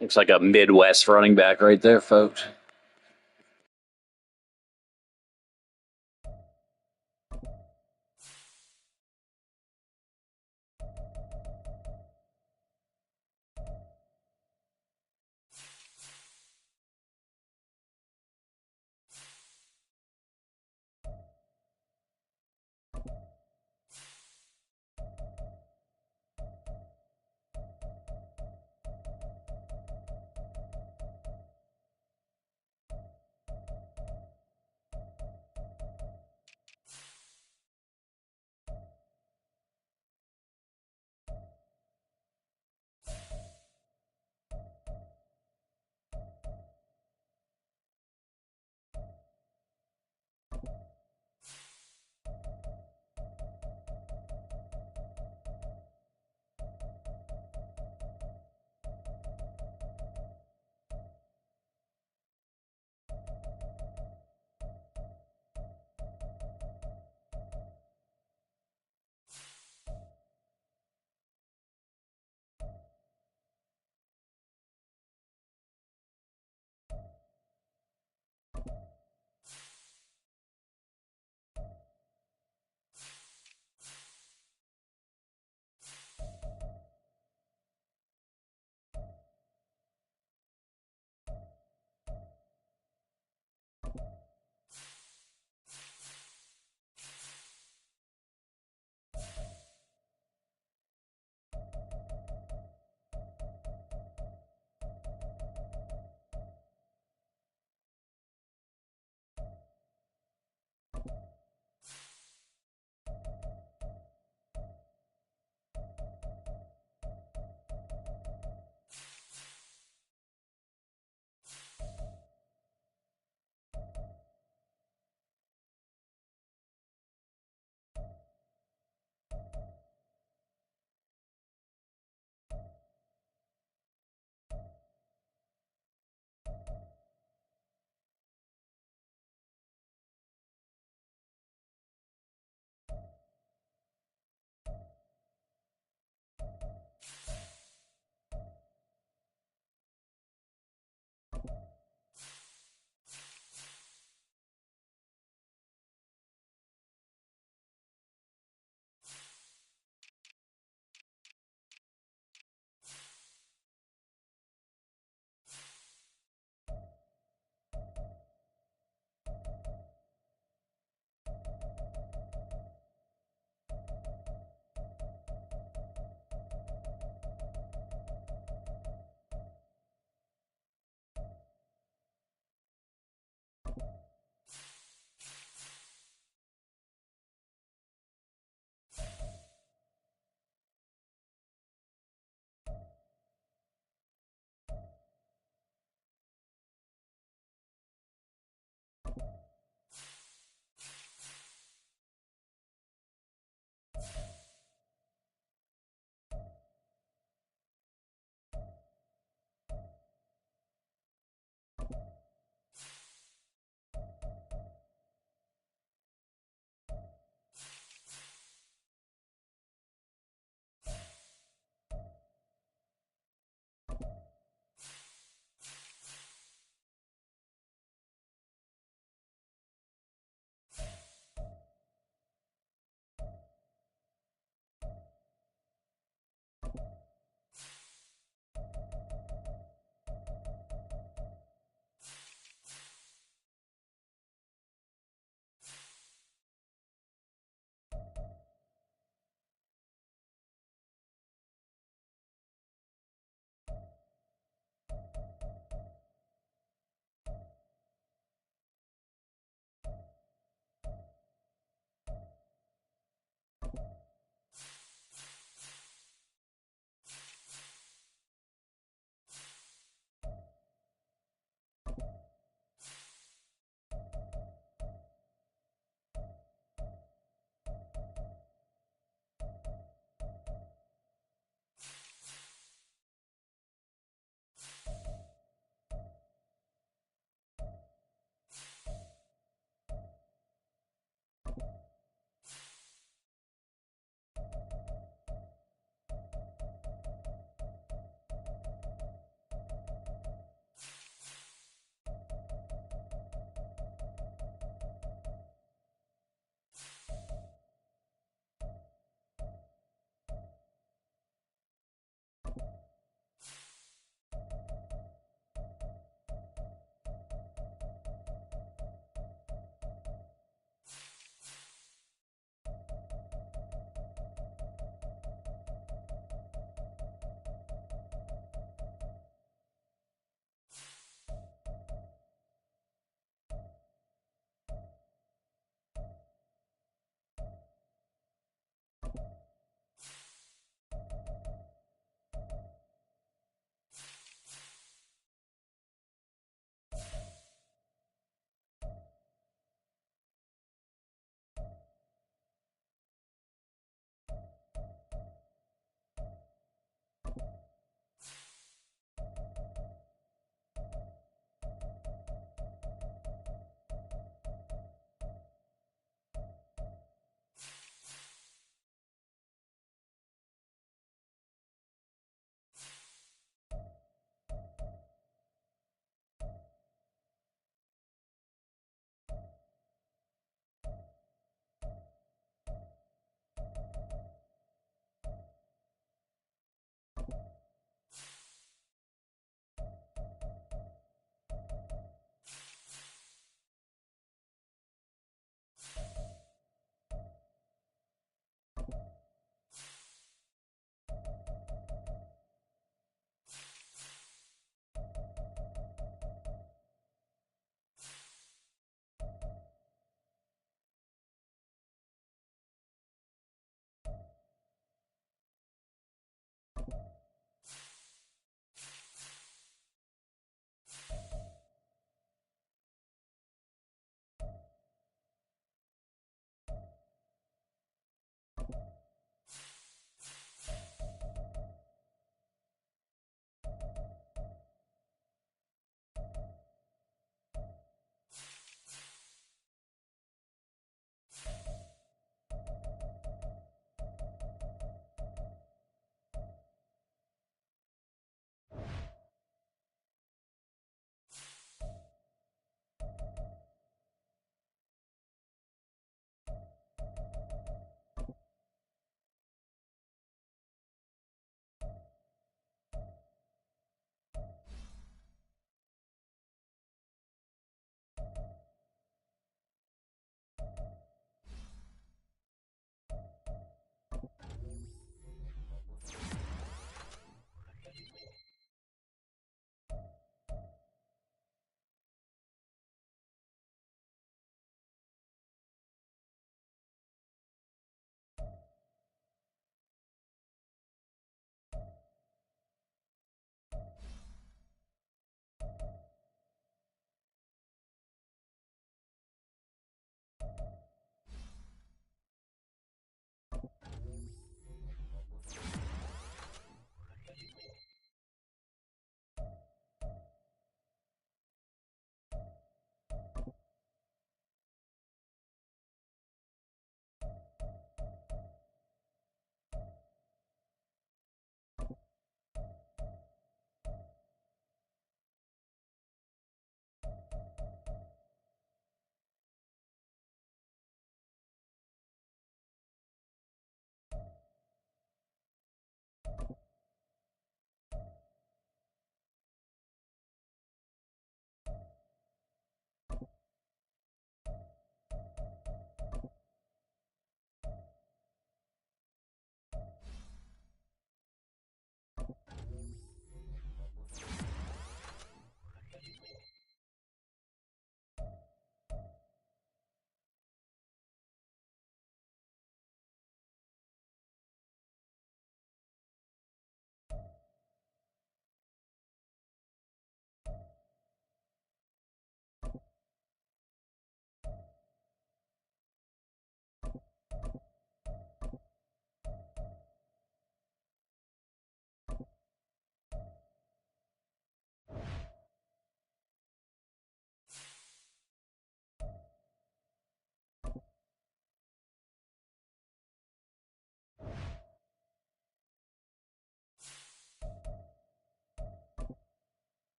Looks like a Midwest running back right there, folks.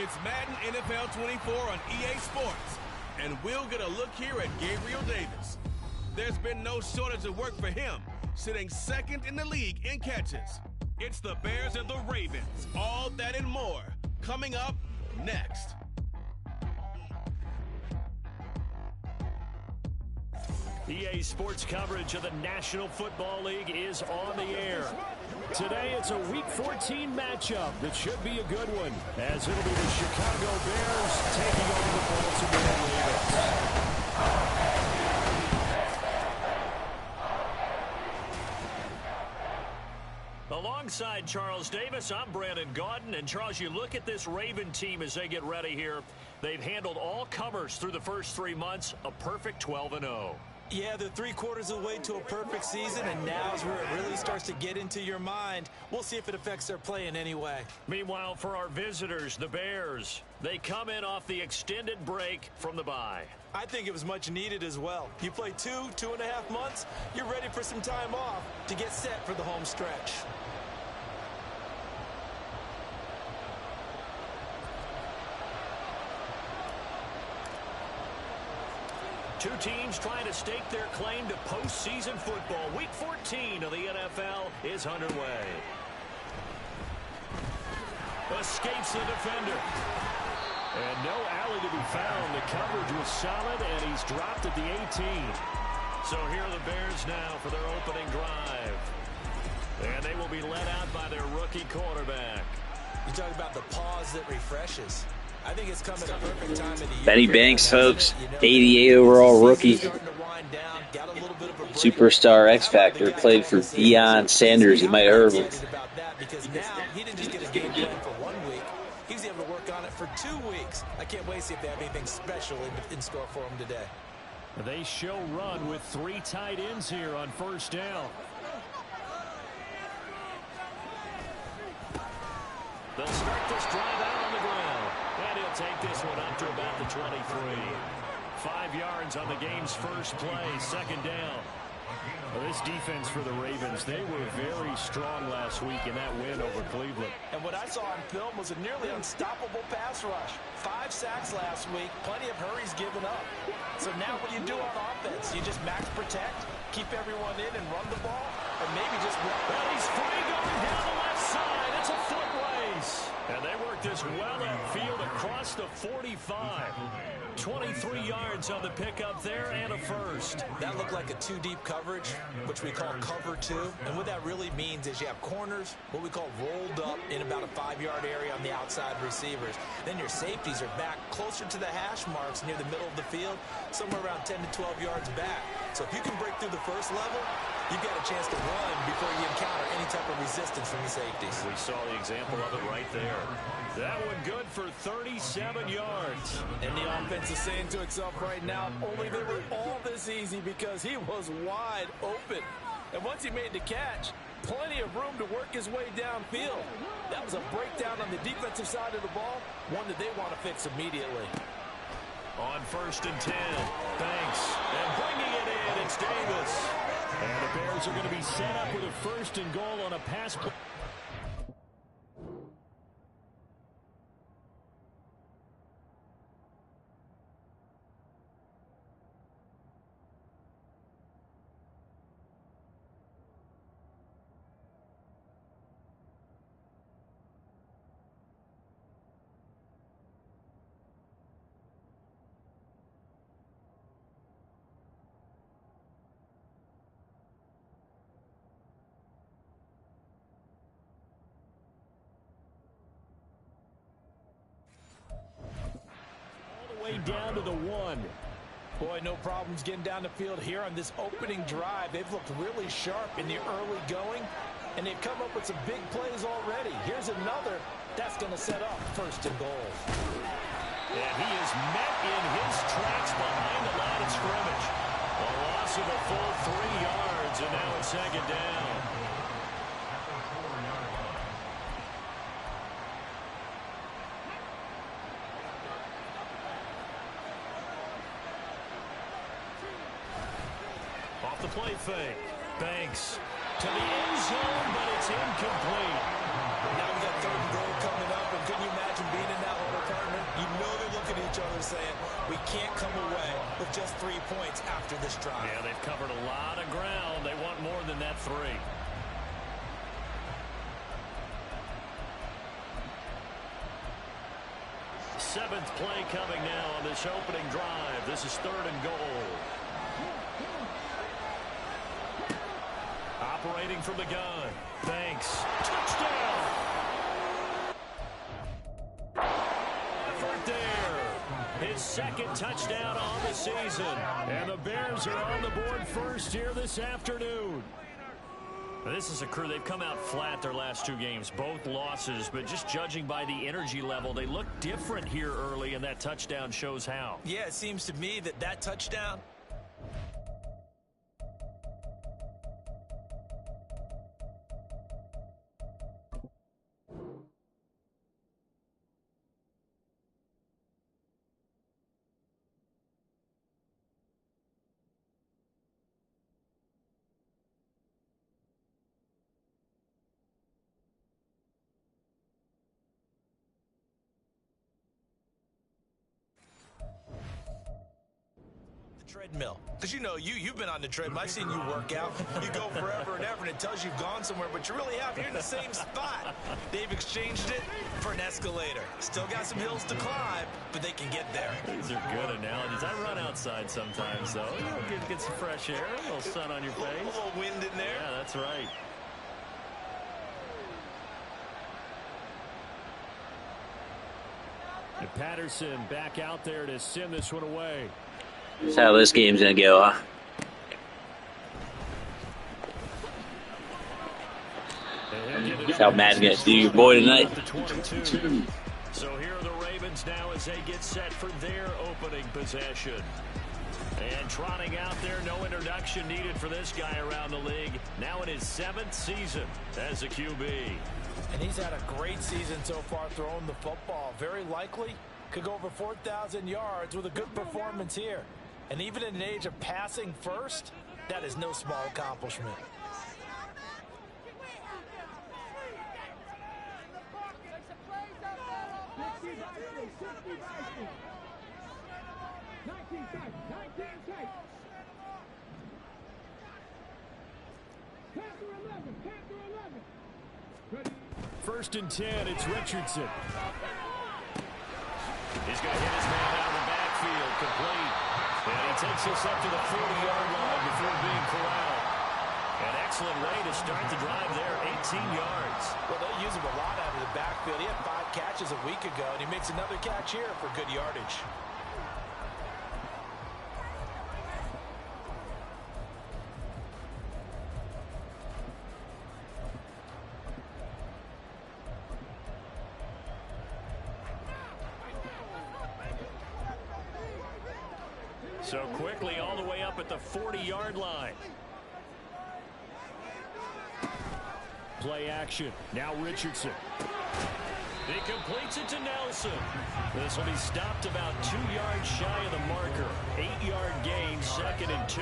It's Madden NFL 24 on EA Sports, and we'll get a look here at Gabriel Davis. There's been no shortage of work for him, sitting second in the league in catches. It's the Bears and the Ravens, all that and more, coming up next. EA Sports coverage of the National Football League is on the air. Today, it's a Week 14 matchup that should be a good one, as it'll be the Chicago Bears taking on the Baltimore Ravens. Alongside Charles Davis, I'm Brandon Gaudin. And Charles, you look at this Raven team as they get ready here. They've handled all comers through the first 3 months, a perfect 12-0. Yeah, they're 3/4 of the way to a perfect season, and now's where it really starts to get into your mind. We'll see if it affects their play in any way. Meanwhile, for our visitors, the Bears, they come in off the extended break from the bye. I think it was much needed as well. You play 2.5 months, you're ready for some time off to get set for the home stretch. Two teams trying to stake their claim to postseason football. Week 14 of the NFL is underway. Escapes the defender. And no alley to be found. The coverage was solid, and he's dropped at the 18. So here are the Bears now for their opening drive. And they will be led out by their rookie quarterback. You talk about the pause that refreshes. I think it's coming at a perfect time of the year. Benny Banks, folks, 88 overall rookie. Superstar X Factor, played for Deion Sanders. You might have heard of him. Because now he didn't just get a game plan for 1 week. He was able to work on it for 2 weeks. I can't wait to see if they have anything special in store for him today. They show run with 3 tight ends here on first down. They'll start this drive out on the ground. And he'll take this one up to about the 23. 5 yards on the game's first play, second down. Well, this defense for the Ravens, they were very strong last week in that win over Cleveland. And what I saw on film was a nearly unstoppable pass rush. 5 sacks last week, plenty of hurries given up. So now what do you do on offense? You just max protect, keep everyone in and run the ball, or maybe just run. Well, he's free going down the left side. It's a foot race. And they work this well upfield across the 45. 23 yards on the pickup there and a first. That looked like a 2-deep coverage, which we call cover 2. And what that really means is you have corners, what we call rolled up in about a 5-yard area on the outside receivers. Then your safeties are back closer to the hash marks near the middle of the field, somewhere around 10 to 12 yards back. So if you can break through the first level, you've got a chance to run before you encounter any type of resistance from the safeties. We saw the example of it right there. That one good for 37 yards. And the offense is saying to itself right now, only they were all this easy because he was wide open. And once he made the catch, plenty of room to work his way downfield. That was a breakdown on the defensive side of the ball, one that they want to fix immediately. On first and 10, Banks, and bringing it in, it's Davis. And the Bears are going to be set up with a first and goal on a pass play. Down to the 1. Boy, no problems getting down the field here on this opening drive. They've looked really sharp in the early going, and they've come up with some big plays already. Here's another. That's going to set up first and goal. And he is met in his tracks behind the line of scrimmage. A loss of a full 3 yards, and now it's second down. The play fake. Banks to the end zone, but it's incomplete. Now we got 3rd and goal coming up, and can you imagine being in that huddle, partner? You know they're looking at each other saying, we can't come away with just 3 points after this drive. Yeah, they've covered a lot of ground. They want more than that 3. Seventh play coming now on this opening drive. This is 3rd and goal. Operating from the gun. Banks. Touchdown. Effort there. His 2nd touchdown on the season. And the Bears are on the board first here this afternoon. Now, this is a crew. They've come out flat their last 2 games, both losses, but just judging by the energy level, they look different here early, and that touchdown shows how. Yeah, it seems to me that touchdown. Treadmill, because you know you've been on the treadmill. I've seen you work out. You go forever and ever, and it tells you've gone somewhere, but you really have. You're in the same spot. They've exchanged it for an escalator. Still got some hills to climb, but they can get there. These are good analogies. I run outside sometimes, though. Get some fresh air, a little sun on your face. A little wind in there. Yeah, that's right. And Patterson back out there to send this one away. That's how this game's going to go, huh? That's how Madden's going to do your boy tonight. So here are the Ravens now as they get set for their opening possession. And trotting out there, no introduction needed for this guy around the league. Now in his 7th season as a QB. And he's had a great season so far throwing the football. Very likely could go over 4,000 yards with a good performance here. And even in an age of passing first, that is no small accomplishment. First and 10, it's Richardson. He's going to hit his man out of the backfield, complete. And he takes us up to the 40-yard line before being corralled. An excellent way to start the drive there, 18 yards. Well, they use him a lot out of the backfield. He had 5 catches a week ago, and he makes another catch here for good yardage. So quickly all the way up at the 40-yard line. Play action. Now Richardson. He completes it to Nelson. This will be stopped about 2 yards shy of the marker. 8-yard gain, 2nd and 2.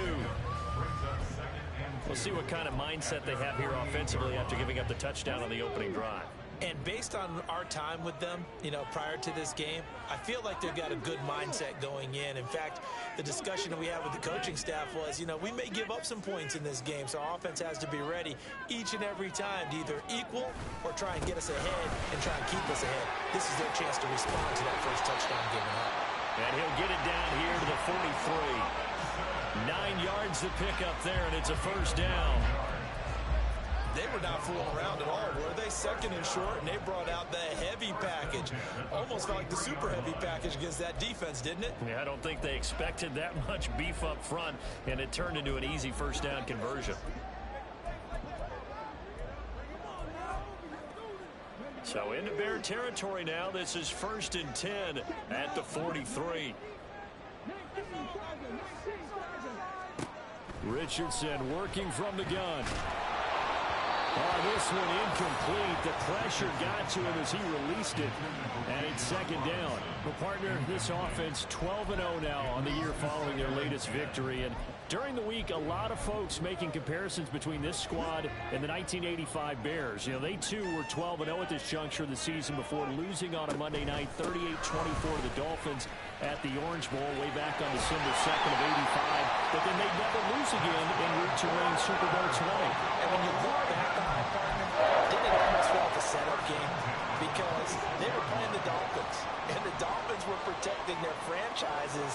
We'll see what kind of mindset they have here offensively after giving up the touchdown on the opening drive. And based on our time with them, you know, prior to this game, I feel like they've got a good mindset going in. In fact, the discussion that we had with the coaching staff was, you know, we may give up some points in this game, so our offense has to be ready each and every time to either equal or try and get us ahead and try and keep us ahead. This is their chance to respond to that first touchdown given up. And he'll get it down here to the 43. 9 yards to pick up there, and it's a first down. They were not fooling around at all, were they? 2nd and short, and they brought out the heavy package. Almost felt like the super heavy package against that defense, didn't it? Yeah, I don't think they expected that much beef up front, and it turned into an easy first down conversion. So into Bear territory now. This is 1st and 10 at the 43. Richardson working from the gun. Oh, this one incomplete. The pressure got to him as he released it. And it's second down. Well, partner, this offense 12-0 now on the year following their latest victory. And during the week, a lot of folks making comparisons between this squad and the 1985 Bears. You know, they too were 12-0 at this juncture of the season before losing on a Monday night 38-24 to the Dolphins at the Orange Bowl way back on December 2nd of 85. But then they'd never lose again en route to win Super Bowl 20. And when you look back on it, partner, didn't it almost feel like a setup game? Because they were playing the Dolphins, and the Dolphins were protecting their franchise's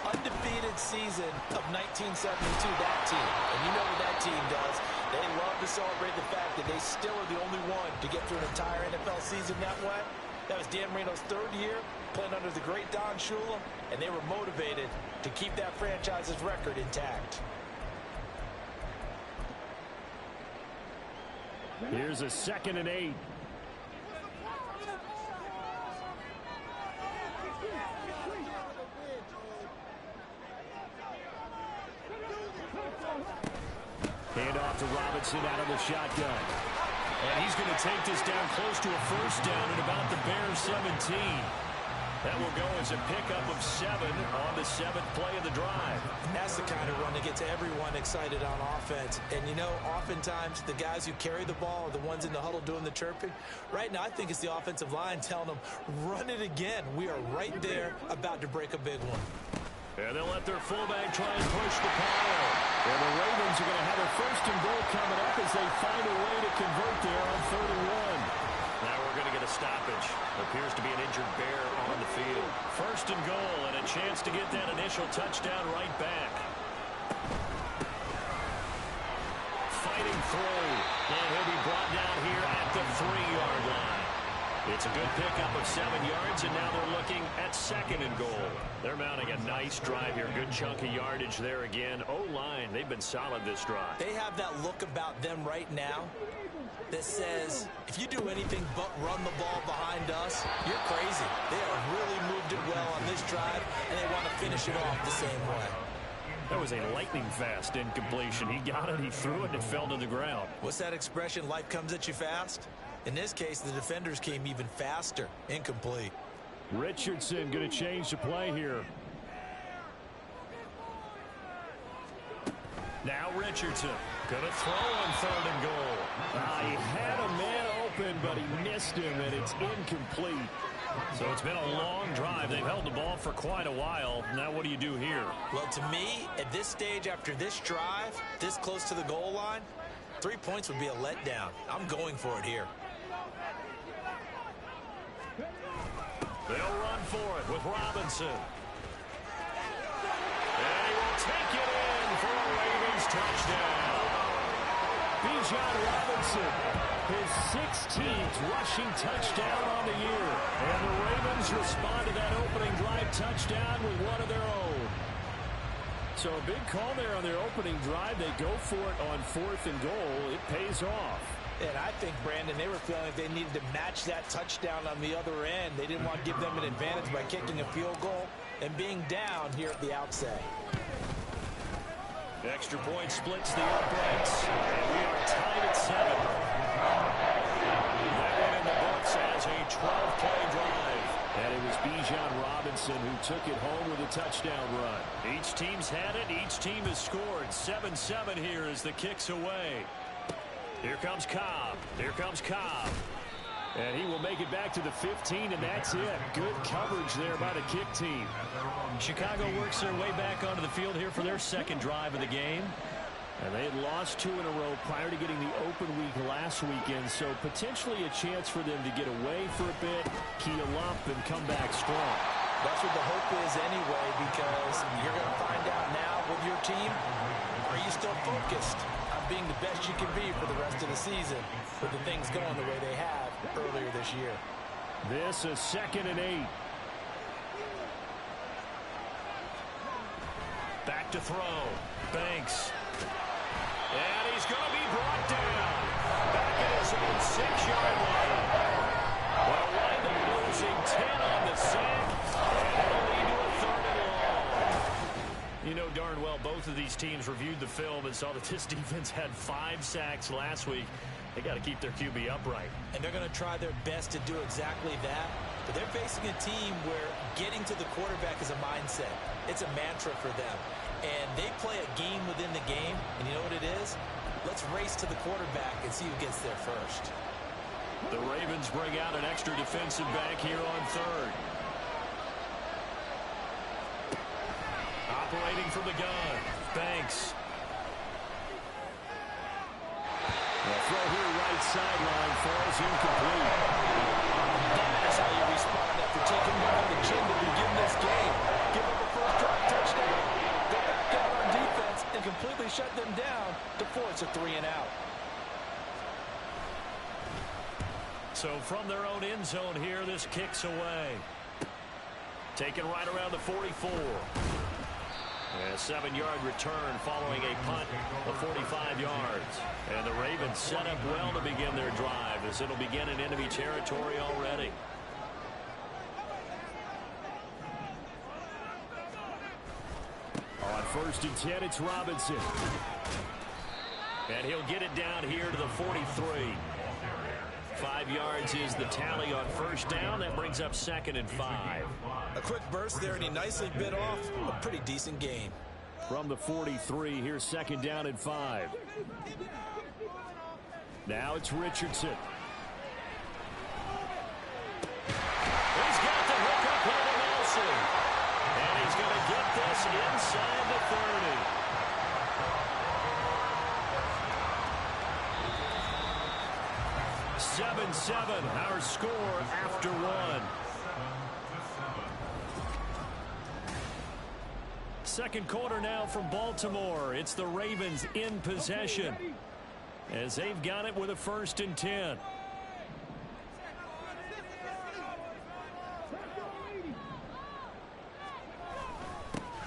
undefeated season of 1972, that team. And you know what that team does. They love to celebrate the fact that they still are the only one to get through an entire NFL season that way. That was Dan Marino's third year, playing under the great Don Shula, and they were motivated to keep that franchise's record intact. Here's a 2nd and 8. Hand off to Robinson out of the shotgun. And he's going to take this down close to a first down at about the Bears 17. That will go as a pickup of 7 on the 7th play of the drive. And that's the kind of run that gets everyone excited on offense. And, you know, oftentimes the guys who carry the ball are the ones in the huddle doing the chirping. Right now, I think it's the offensive line telling them, run it again. We are right there about to break a big one. And they'll let their fullback try and push the pile. And the Ravens are going to have a 1st and goal coming up as they find a way to convert there on 3rd and 1. Now we're going to get a stoppage. Appears to be an injured Bear on the field. 1st and goal and a chance to get that initial touchdown right back. Fighting through. And he'll be brought down here at the 3-yard line. It's a good pickup of 7 yards, and now they're looking at 2nd and goal. They're mounting a nice drive here. Good chunk of yardage there again. O-line, they've been solid this drive. They have that look about them right now that says, if you do anything but run the ball behind us, you're crazy. They have really moved it well on this drive, and they want to finish it off the same way. That was a lightning-fast incompletion. He got it, he threw it, and it fell to the ground. What's that expression, life comes at you fast? In this case, the defenders came even faster. Incomplete. Richardson going to change the play here. Now Richardson going to throw on 3rd and goal. He had a man open, but he missed him, and it's incomplete. So it's been a long drive. They've held the ball for quite a while. Now what do you do here? Well, to me, at this stage after this drive, this close to the goal line, 3 points would be a letdown. I'm going for it here. They'll run for it with Robinson. And he will take it in for a Ravens touchdown. Bijan Robinson, his 16th rushing touchdown on the year. And the Ravens respond to that opening drive touchdown with one of their own. So a big call there on their opening drive. They go for it on 4th and goal. It pays off. And I think, Brandon, they were feeling like they needed to match that touchdown on the other end. They didn't want to give them an advantage by kicking a field goal and being down here at the outset. Extra point splits the uprights. And we are tied at 7. That one in the books as a 12-play drive. And it was Bijan Robinson who took it home with a touchdown run. Each team's had it. Each team has scored. 7-7 here as the kick's away. Here comes Cobb. Here comes Cobb. And he will make it back to the 15, and that's it. Good coverage there by the kick team. Chicago works their way back onto the field here for their 2nd drive of the game. And they had lost 2 in a row prior to getting the open week last weekend, so potentially a chance for them to get away for a bit, keel up, and come back strong. That's what the hope is anyway, because you're going to find out now with your team, are you still focused on being the best you can be for the rest of the season with the things going the way they have earlier this year? This is 2nd and 8. Back to throw. Banks. And he's going to be brought down. Back at his own 6-yard line. Well, wind up losing 10 on the sack. And it'll lead to a 3rd and long. You know darn well both of these teams reviewed the film and saw that this defense had 5 sacks last week. They got to keep their QB upright. And they're going to try their best to do exactly that. But they're facing a team where getting to the quarterback is a mindset. It's a mantra for them. And they play a game within the game. And you know what it is? Let's race to the quarterback and see who gets there first. The Ravens bring out an extra defensive back here on third. Operating from the gun, Banks. The throw here right sideline falls incomplete. That's how you respond after taking one on the chin to begin this game. Give up a first drive touchdown, go back down on defense, and completely shut them down to force a 3-and-out. So from their own end zone here, this kicks away. Taken right around the 44. A 7-yard return following a punt of 45 yards. And the Ravens set up well to begin their drive as it'll begin in enemy territory already. On 1st and 10, it's Robinson. And he'll get it down here to the 43. 5 yards is the tally on first down. That brings up 2nd and 5. A quick burst there, and he nicely bit off a pretty decent gain. From the 43, here's 2nd down and 5. Now it's Richardson. He's got the hook up over Nelson. And he's going to get this inside the 30. Seven, our score after one. Second quarter now from Baltimore. It's the Ravens in possession as they've got it with a 1st and 10.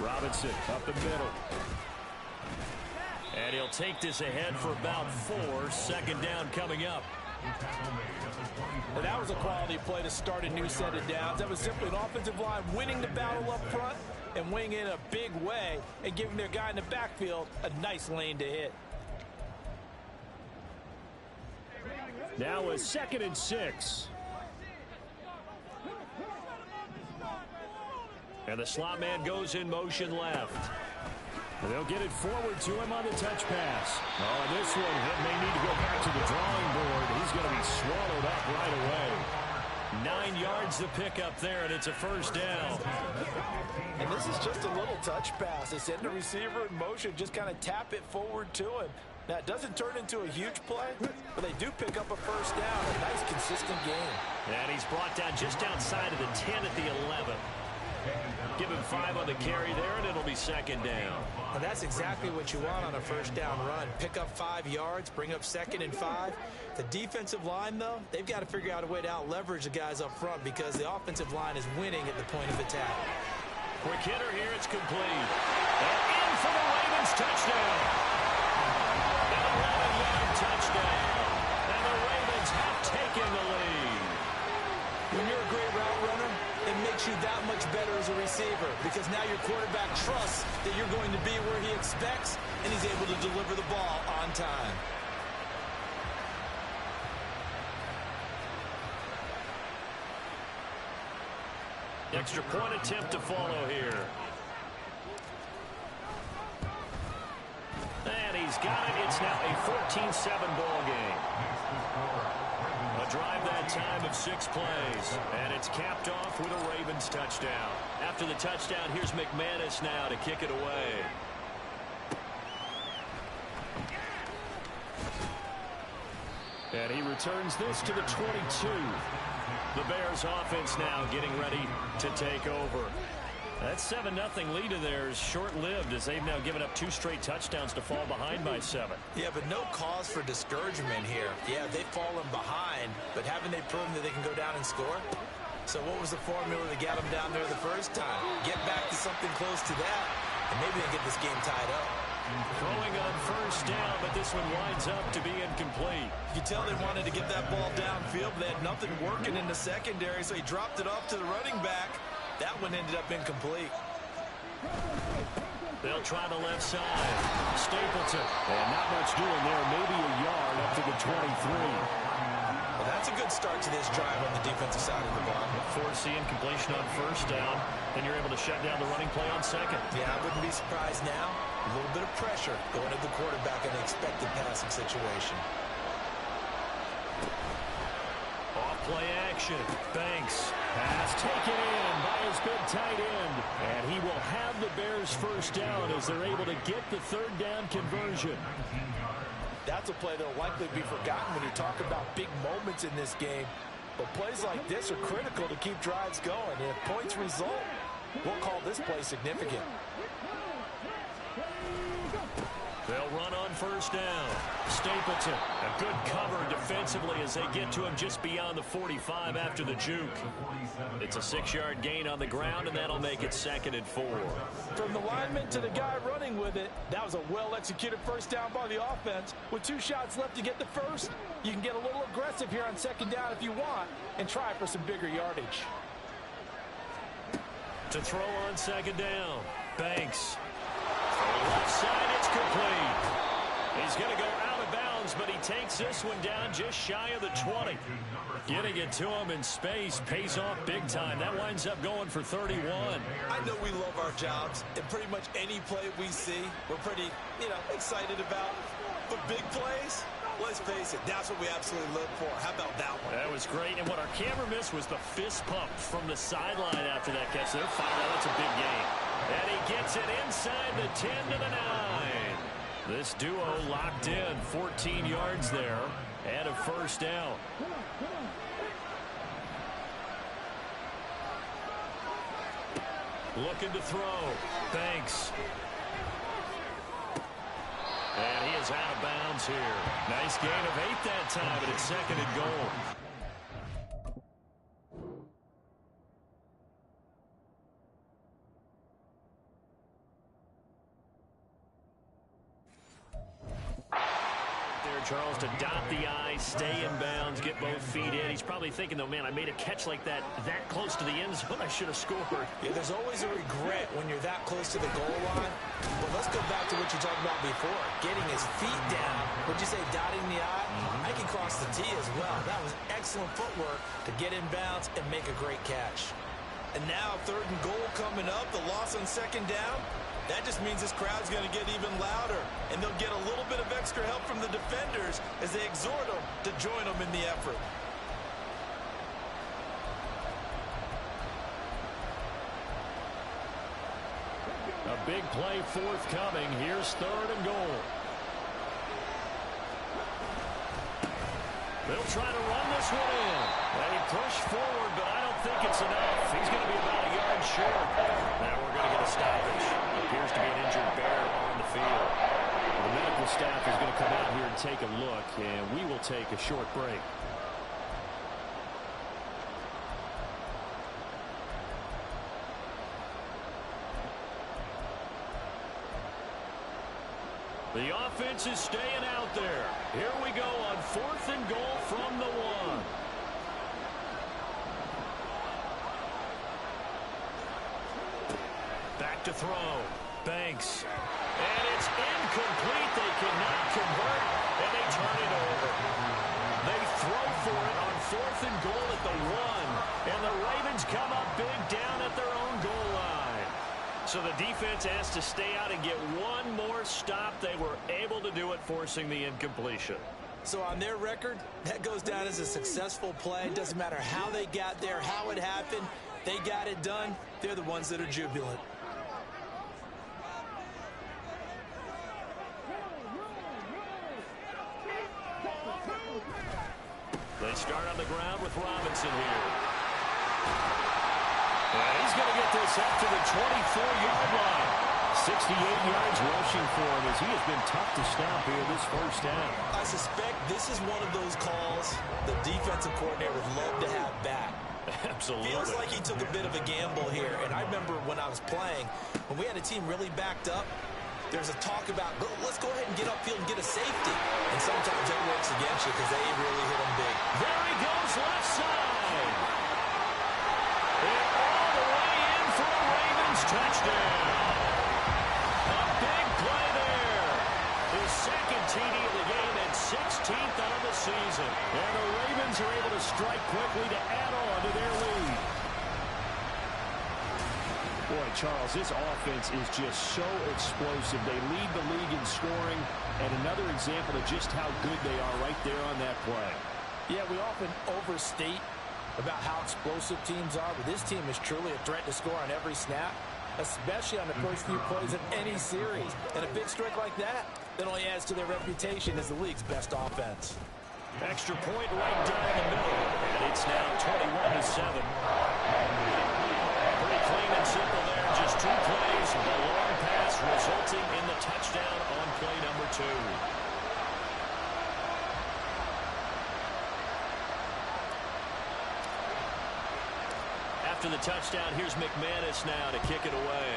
Robinson up the middle. And he'll take this ahead for about 4. 2nd down coming up. Well, that was a quality play to start a new set of downs. That was simply an offensive line winning the battle up front and winning in a big way and giving their guy in the backfield a nice lane to hit. Now a 2nd and 6. And the slot man goes in motion left. They'll get it forward to him on the touch pass. Oh, and this one may need to go back to the drawing board. He's going to be swallowed up right away. 9 yards to pick up there, and it's a 1st down. And this is just a little touch pass. They send the receiver in motion, just kind of tap it forward to him. Now, it doesn't turn into a huge play, but they do pick up a 1st down. A nice, consistent game. And he's brought down just outside of the 10 at the 11. Give him 5 on the carry there, and it'll be 2nd down. And that's exactly what you want on a 1st down run. Pick up 5 yards, bring up 2nd and 5. The defensive line, though, they've got to figure out a way to out-leverage the guys up front because the offensive line is winning at the point of attack. Quick hitter here, it's complete. And in for the Ravens touchdown. An 11-yard touchdown. And the Ravens have taken the lead. When you're a great route runner, it makes you that much better as a receiver because now your quarterback trusts that you're going to be where he expects and he's able to deliver the ball on time. Extra point attempt to follow here. And he's got it. It's now a 14-7 ball game. A drive that time of 6 plays. And it's capped off with a Ravens touchdown. After the touchdown, here's McManus now to kick it away. And he returns this to the 22. The Bears offense now getting ready to take over. That 7-0 lead of theirs short-lived as they've now given up 2 straight touchdowns to fall behind by 7. Yeah, but no cause for discouragement here. Yeah, they've fallen behind, but haven't they proven that they can go down and score? So what was the formula that got them down there the first time? Get back to something close to that, and maybe they get this game tied up. Throwing on 1st down, but this one winds up to be incomplete. You can tell they wanted to get that ball downfield, but they had nothing working in the secondary, so he dropped it off to the running back. That one ended up incomplete. They'll try the left side. Stapleton. And not much doing there. Maybe a yard up to the 23. Well, that's a good start to this drive on the defensive side of the ball. Force the incompletion on first down. Then you're able to shut down the running play on second. Yeah, I wouldn't be surprised now. A little bit of pressure going at the quarterback in an expected passing situation. Off play action. Banks. Pass taken in by his big tight end. And he will have the Bears first down as they're able to get the third down conversion. That's a play that will likely be forgotten when you talk about big moments in this game. But plays like this are critical to keep drives going. And if points result, we'll call this play significant. They'll run on first down. Stapleton, a good cover defensively as they get to him just beyond the 45 after the juke. It's a 6-yard gain on the ground, and that'll make it 2nd and 4. From the lineman to the guy running with it, that was a well-executed first down by the offense. With 2 shots left to get the first, you can get a little aggressive here on 2nd down if you want and try for some bigger yardage. To throw on 2nd down, Banks. Left side, it's complete. He's going to go out of bounds, but he takes this one down just shy of the 20. Getting it to him in space pays off big time. That winds up going for 31. I know we love our jobs, and pretty much any play we see, we're pretty, excited about. But big plays, let's face it, that's what we absolutely live for. How about that one? That was great, and what our camera missed was the fist pump from the sideline after that catch. They're fine. That's a big game. And he gets it inside the 10 to the 9. This duo locked in, 14 yards there, and a first down. Looking to throw. Banks. And he is out of bounds here. Nice gain of 8 that time, but it's 2nd and goal. Charles to dot the I, stay in bounds, get both feet in. He's probably thinking, though, man, I made a catch like that close to the end zone. I should have scored. Yeah, there's always a regret when you're that close to the goal line. But let's go back to what you talked about before, getting his feet down. Would you say dotting the I? I can cross the T as well. That was excellent footwork to get in bounds and make a great catch. And now 3rd and goal coming up, the loss on 2nd down. That just means this crowd's going to get even louder, and they'll get a little bit of extra help from the defenders as they exhort them to join them in the effort. A big play forthcoming. Here's 3rd and goal. They'll try to run this one in. They push forward, but I don't think it's enough. He's going to be about a yard short. Now we're going to get a stoppage. Appears to be an injured bear on the field. The medical staff is going to come out here and take a look, and we will take a short break. The offense is staying out there. Here we go on 4th and goal from the 1. Back to throw. Banks. And it's incomplete. They cannot convert, and they turn it over. They throw for it on 4th and goal at the 1, and the Ravens come up big down at their own goal line. So the defense has to stay out and get one more stop. They were able to do it, forcing the incompletion. So on their record, that goes down as a successful play. It doesn't matter how they got there, how it happened. They got it done. They're the ones that are jubilant. They start on the ground with Robinson here. And he's going to get this up to the 24-yard line. 68 yards rushing for him as he has been tough to stop here this first down. I suspect this is one of those calls the defensive coordinator would love to have back. Absolutely. Feels like he took a bit of a gamble here. And I remember when I was playing, when we had a team really backed up, there's a talk about, let's go ahead and get upfield and get a safety. And sometimes that works against you because they really hit him big. There he goes, left side. And all the way in for a Ravens touchdown. A it. And the Ravens are able to strike quickly to add on to their lead. Boy, Charles, this offense is just so explosive. They lead the league in scoring, and another example of just how good they are right there on that play. Yeah, we often overstate about how explosive teams are, but this team is truly a threat to score on every snap, especially on the first few plays of any series. And a big strike like that only adds to their reputation as the league's best offense. Extra point right down the middle, and it's now 21-7. Pretty clean and simple there, just 2 plays, a long pass resulting in the touchdown on play number 2. After the touchdown, here's McManus now to kick it away.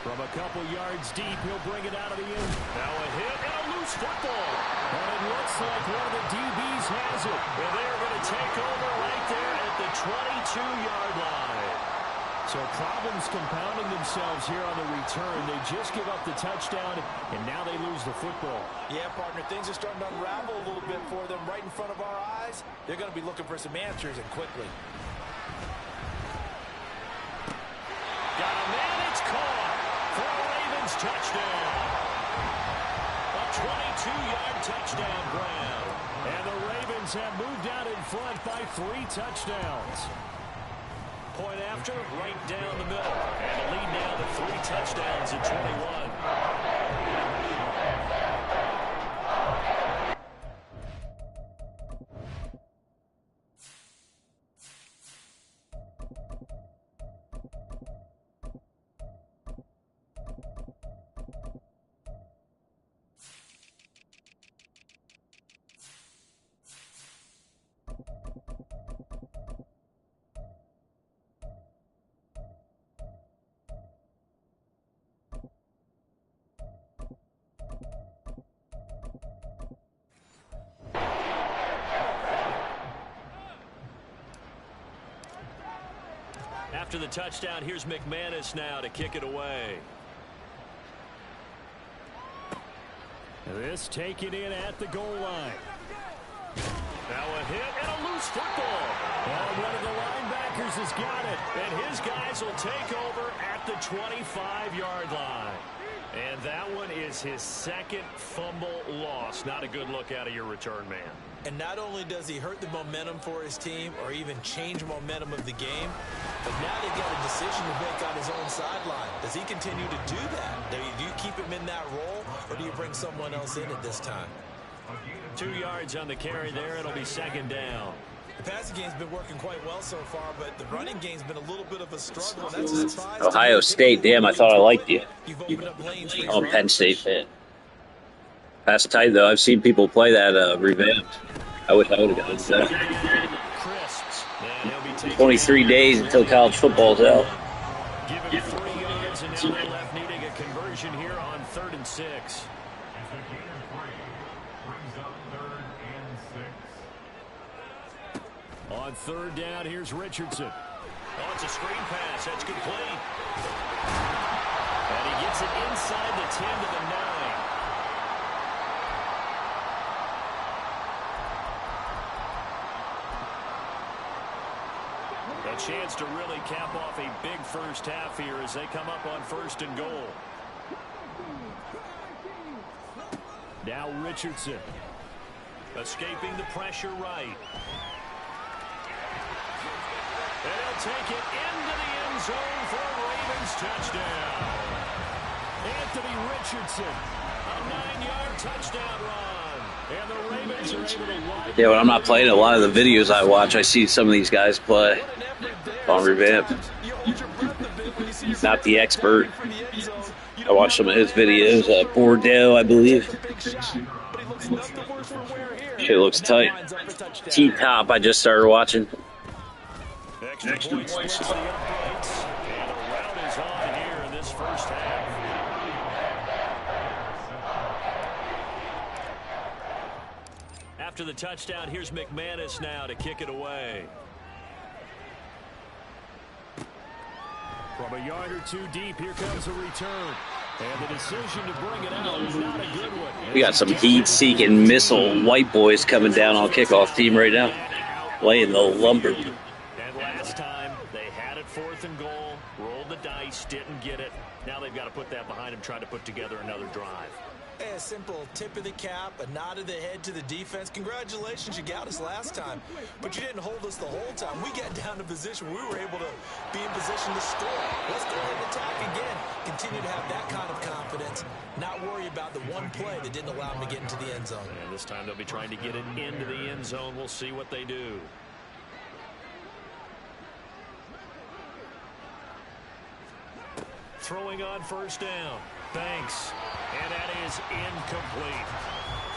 From a couple yards deep, he'll bring it out of the end. Now a hit and a loose football. And it looks like one of the DBs has it. And they're going to take over right there at the 22-yard line. So problems compounding themselves here on the return. They just give up the touchdown, and now they lose the football. Yeah, partner, things are starting to unravel a little bit for them right in front of our eyes. They're going to be looking for some answers, and quickly. Got a man, it's caught for a Ravens touchdown. A 22-yard touchdown grab. And the Ravens have moved out in front by 3 touchdowns. Point after, right down the middle. And the lead now to 3 touchdowns at 21. After the touchdown, here's McManus now to kick it away. This taken in at the goal line. Now a hit and a loose football. And one of the linebackers has got it. And his guys will take over at the 25-yard line. And that one is his 2nd fumble loss. Not a good look out of your return man. And not only does he hurt the momentum for his team or even change momentum of the game, but now they've got a decision to make on his own sideline. Does he continue to do that? Do you keep him in that role, or do you bring someone else in at this time? 2 yards on the carry there. It'll be 2nd down. The passing game's been working quite well so far, but the running game's been a little bit of a struggle. And that's a surprise. Ohio State, damn, I thought I liked you. You've opened up lanes for I'm a Penn State fan. Pass tight, though. I've seen people play that revamped. I would have gone to that. 23 days until college football's out. Give him 3 yards, and now they're left needing a conversion here on 3rd and 6. On 3rd down, here's Richardson. Oh, it's a screen pass. That's complete. And he gets it inside the 10 to the 9. A chance to really cap off a big first half here as they come up on 1st and goal. Now Richardson. Escaping the pressure right. And he'll take it into the end zone for a Ravens touchdown. Anthony Richardson, a 9-yard touchdown run. And the Ravens are able to widen. Yeah, when I'm not playing a lot of the videos I watch, I see some of these guys play on revamp. Not the expert. I watch some of his videos. Bordeaux, I believe. Shit looks tight. T-Top, I just started watching. Extra point splits the uprights. And the route is on here in this first half. After the touchdown, here's McManus now to kick it away. From a yard or 2 deep, here comes a return. And the decision to bring it out, not a good one. We got some heat-seeking missile white boys coming down on kickoff team right now, laying the lumber. And last time, they had it 4th and goal, rolled the dice, didn't get it. Now they've got to put that behind them, try to put together another drive. A simple tip of the cap, a nod of the head to the defense. Congratulations, you got us last time, but you didn't hold us the whole time. We got down to position where we were able to be in position to score. Let's go ahead and attack again. Continue to have that kind of confidence, not worry about the one play that didn't allow them to get into the end zone. And this time they'll be trying to get it into the end zone. We'll see what they do. Throwing on 1st down. Thanks. And that is incomplete.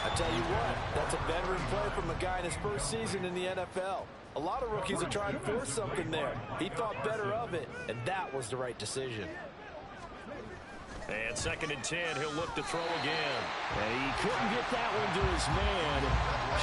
I tell you what, that's a veteran play from a guy in his first season in the NFL. A lot of rookies are trying to force something there. He thought better of it, and that was the right decision. And 2nd and 10, he'll look to throw again. And he couldn't get that one to his man.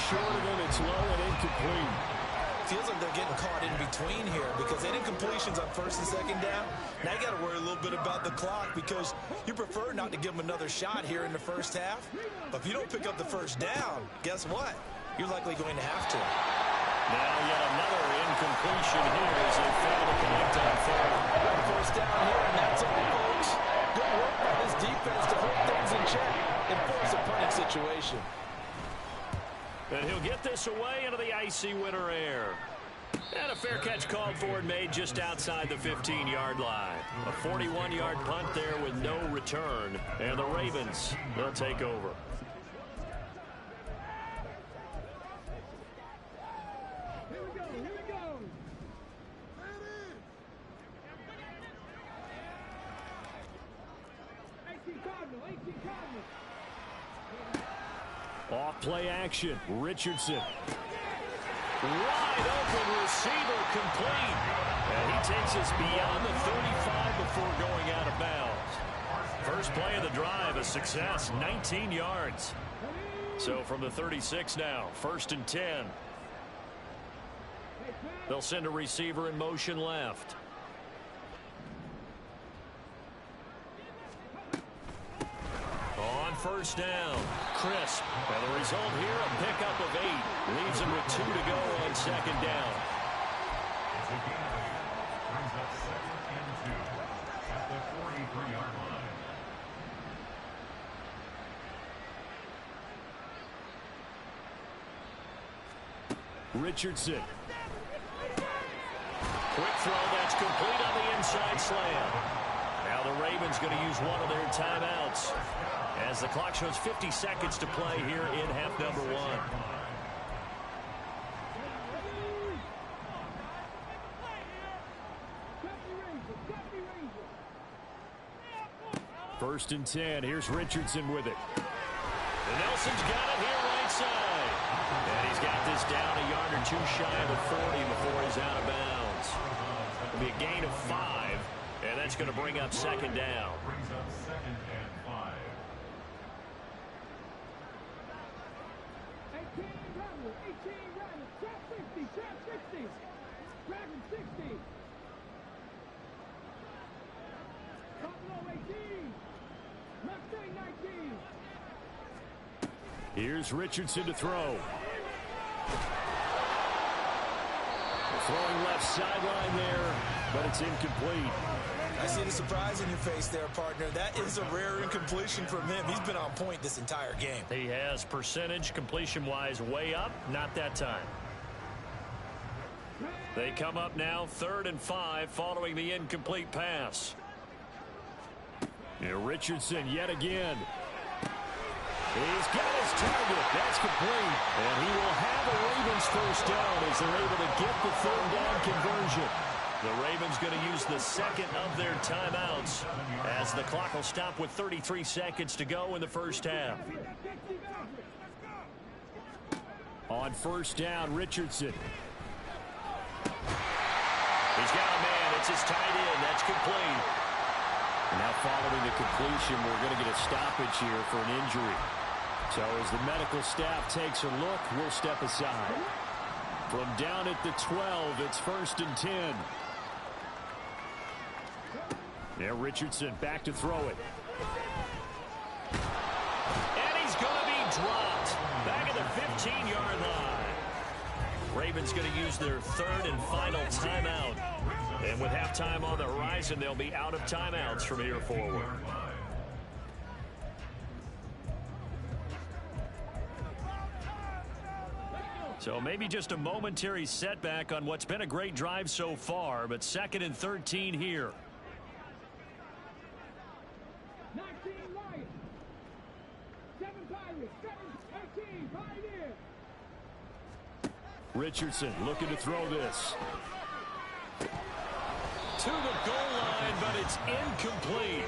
Short of him, it's low and incomplete. Feels like they're getting caught in between here because they did completions on 1st and 2nd down. Now you got to worry a little bit about the clock because you prefer not to give them another shot here in the 1st half. But if you don't pick up the 1st down, guess what? You're likely going to have to. Now yet another incompletion here as they fail to connect on 3rd. 1st down here, and that's all, folks. Good work by this defense to hold things in check and force a punting situation. And he'll get this away into the icy winter air. And a fair catch called for and made just outside the 15-yard line. A 41-yard punt there with no return. And the Ravens, they'll take over. Off play action. Richardson. Wide open receiver complete. And he takes us beyond the 35 before going out of bounds. First play of the drive, a success, 19 yards. So from the 36 now, 1st and 10. They'll send a receiver in motion left. On 1st down, crisp. And the result here, a pickup of 8. Leaves him with 2 to go on 2nd down. Richardson. Quick throw that's complete on the inside slam. Now the Ravens going to use one of their timeouts as the clock shows 50 seconds to play here in half number 1. First and 10. Here's Richardson with it. And Nelson's got it here right side. And he's got this down a yard or 2 shy of the 40 before he's out of bounds. It'll be a gain of 5, and that's going to bring up 2nd down. Here's Richardson to throw. Throwing left sideline there, but it's incomplete. I see the surprise in your face there, partner. That is a rare incompletion from him. He's been on point this entire game. He has percentage completion-wise way up, not that time. They come up now 3rd and 5 following the incomplete pass. And Richardson yet again. He's got his target. That's complete. And he will have a Ravens 1st down as they're able to get the 3rd down conversion. The Ravens going to use the 2nd of their timeouts as the clock will stop with 33 seconds to go in the 1st half. On 1st down, Richardson. He's got a man. It's his tight end. That's complete. And now following the completion, we're going to get a stoppage here for an injury. So as the medical staff takes a look, we'll step aside. From down at the 12, it's 1st and 10. Now Richardson back to throw it. And he's going to be dropped. Back at the 15-yard line. Ravens going to use their third and final timeout. And with halftime on the horizon, they'll be out of timeouts from here forward. So maybe just a momentary setback on what's been a great drive so far, but 2nd and 13 here. Richardson looking to throw this. To the goal line, but it's incomplete.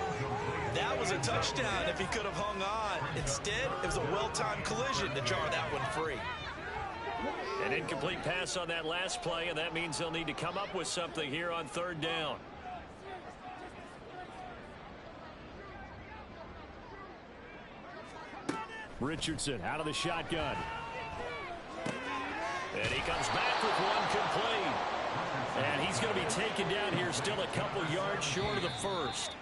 That was a touchdown if he could have hung on. Instead, it was a well-timed collision to jar that one free. An incomplete pass on that last play, and that means they'll need to come up with something here on 3rd down. Richardson out of the shotgun. And he comes back with one complete. And he's going to be taken down here still a couple yards short of the first.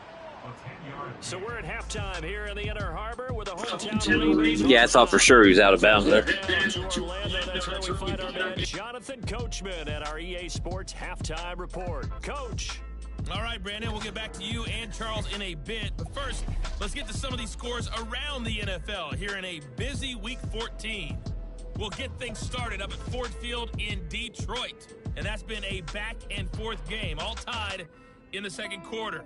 So we're at halftime here in the Inner Harbor with a hometown Ravens. Yeah, I thought for sure he was out of bounds there. Orlando, that's where we find our man Jonathan Coachman at our EA Sports Halftime Report. Coach. All right, Brandon, we'll get back to you and Charles in a bit. But first, let's get to some of these scores around the NFL here in a busy Week 14. We'll get things started up at Ford Field in Detroit. And that's been a back-and-forth game, all tied in the second quarter.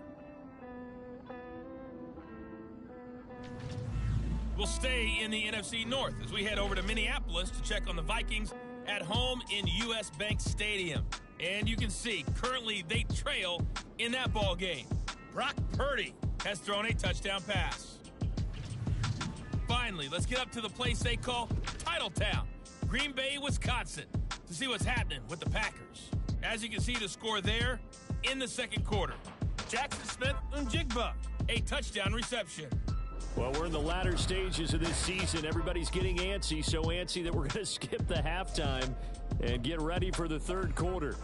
We'll stay in the NFC North as we head over to Minneapolis to check on the Vikings at home in US Bank Stadium. And you can see, currently they trail in that ball game. Brock Purdy has thrown a touchdown pass. Finally, let's get up to the place they call Titletown, Green Bay, Wisconsin, to see what's happening with the Packers. As you can see, the score there in the second quarter. Jackson Smith-Njigba, a touchdown reception. Well, we're in the latter stages of this season. Everybody's getting antsy, so antsy that we're going to skip the halftime and get ready for the third quarter.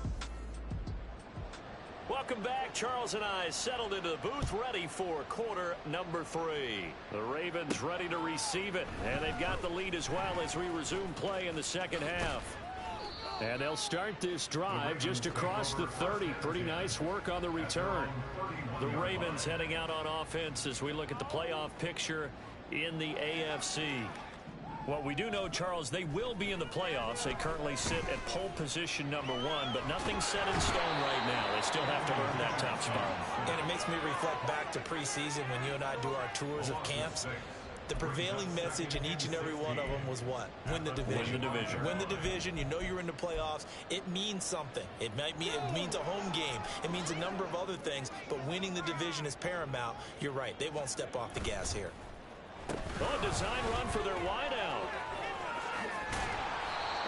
Welcome back. Charles and I settled into the booth, ready for quarter number 3. The Ravens ready to receive it, and they've got the lead as well as we resume play in the second half. And they'll start this drive just across the 30. Pretty nice work on the return. The Ravens heading out on offense as we look at the playoff picture in the AFC. What we do know, Charles, they will be in the playoffs. They currently sit at pole position number 1, but nothing's set in stone right now. They still have to earn that top spot. And it makes me reflect back to preseason when you and I do our tours of camps. The prevailing message in each and every one of them was what? Win the division. Win the division. Win the division. You know you're in the playoffs. It means something. It means a home game. It means a number of other things, but winning the division is paramount. You're right. They won't step off the gas here. Oh, design run for their wideout.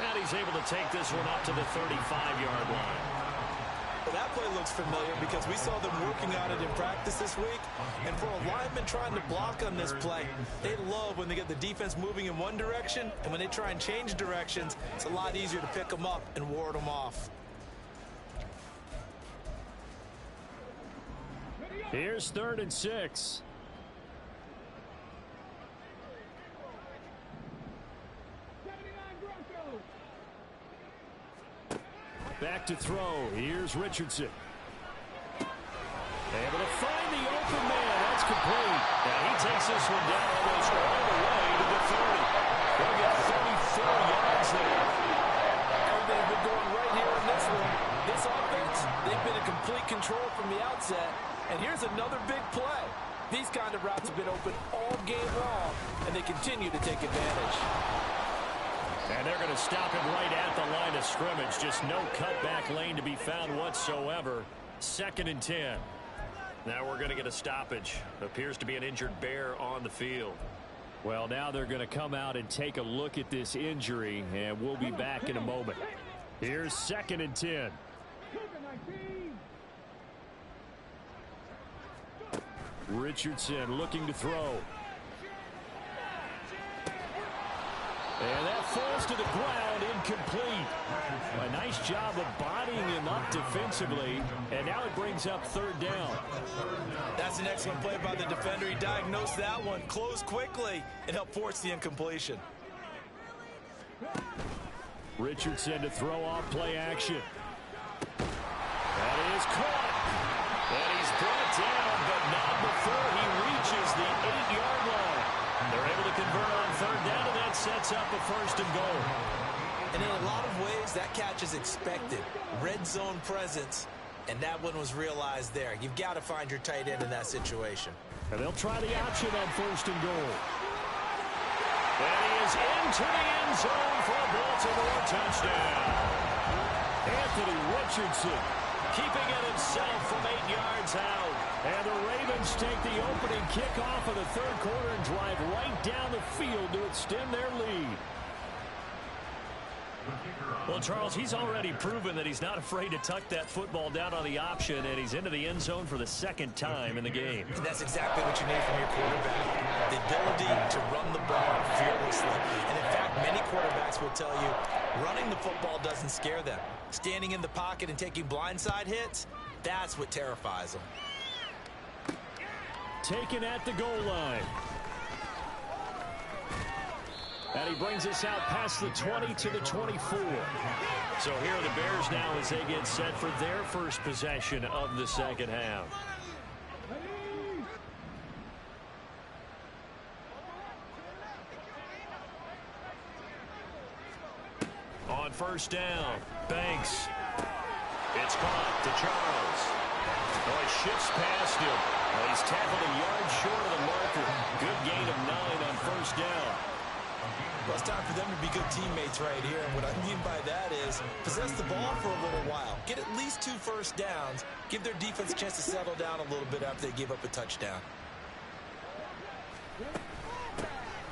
And he's able to take this one up to the 35-yard line. Well, that play looks familiar because we saw them working on it in practice this week. And for a lineman trying to block on this play, they love when they get the defense moving in one direction. And when they try and change directions, it's a lot easier to pick them up and ward them off. Here's 3rd and 6. Back to throw. Here's Richardson. Able to find the open man. That's complete. Now he takes this one down almost all the way to the 30. They'll get 34 yards there. Everything's been going right here in this one. This offense, they've been in complete control from the outset. And here's another big play. These kind of routes have been open all game long, and they continue to take advantage. And they're going to stop him right at the line of scrimmage. Just no cutback lane to be found whatsoever. 2nd and 10. Now we're going to get a stoppage. Appears to be an injured bear on the field. Well, now they're going to come out and take a look at this injury, and we'll be back in a moment. Here's 2nd and 10. Richardson looking to throw. And that falls to the ground, incomplete. A nice job of bodying him up defensively, and now it brings up third down. That's an excellent play by the defender. He diagnosed that one, closed quickly, and helped force the incompletion. Richardson to throw off play action. That is caught. And he's brought down, but not before he reaches the 8-yard line. They're able to convert on third down, and that sets up a first and goal. And in a lot of ways, that catch is expected. Red zone presence, and that one was realized there. You've got to find your tight end in that situation. And they'll try the option on first and goal. And he is into the end zone for a Baltimore touchdown. Anthony Richardson keeping it himself from 8 yards out. And the Ravens take the opening kickoff of the third quarter and drive right down the field to extend their lead. Well, Charles, he's already proven that he's not afraid to tuck that football down on the option, and he's into the end zone for the second time in the game. And that's exactly what you need from your quarterback. The ability to run the ball fearlessly. And in fact, many quarterbacks will tell you running the football doesn't scare them. Standing in the pocket and taking blindside hits, that's what terrifies them. Taken at the goal line. And he brings us out past the 20 to the 24. So here are the Bears now as they get set for their first possession of the second half. On first down, Banks. It's caught to Charles. Oh, he shifts past him. Well, he's tackled a yard short of the marker. Good gain of 9 on first down. Well, it's time for them to be good teammates right here. And what I mean by that is possess the ball for a little while. Get at least 2 first downs. Give their defense a chance to settle down a little bit after they give up a touchdown.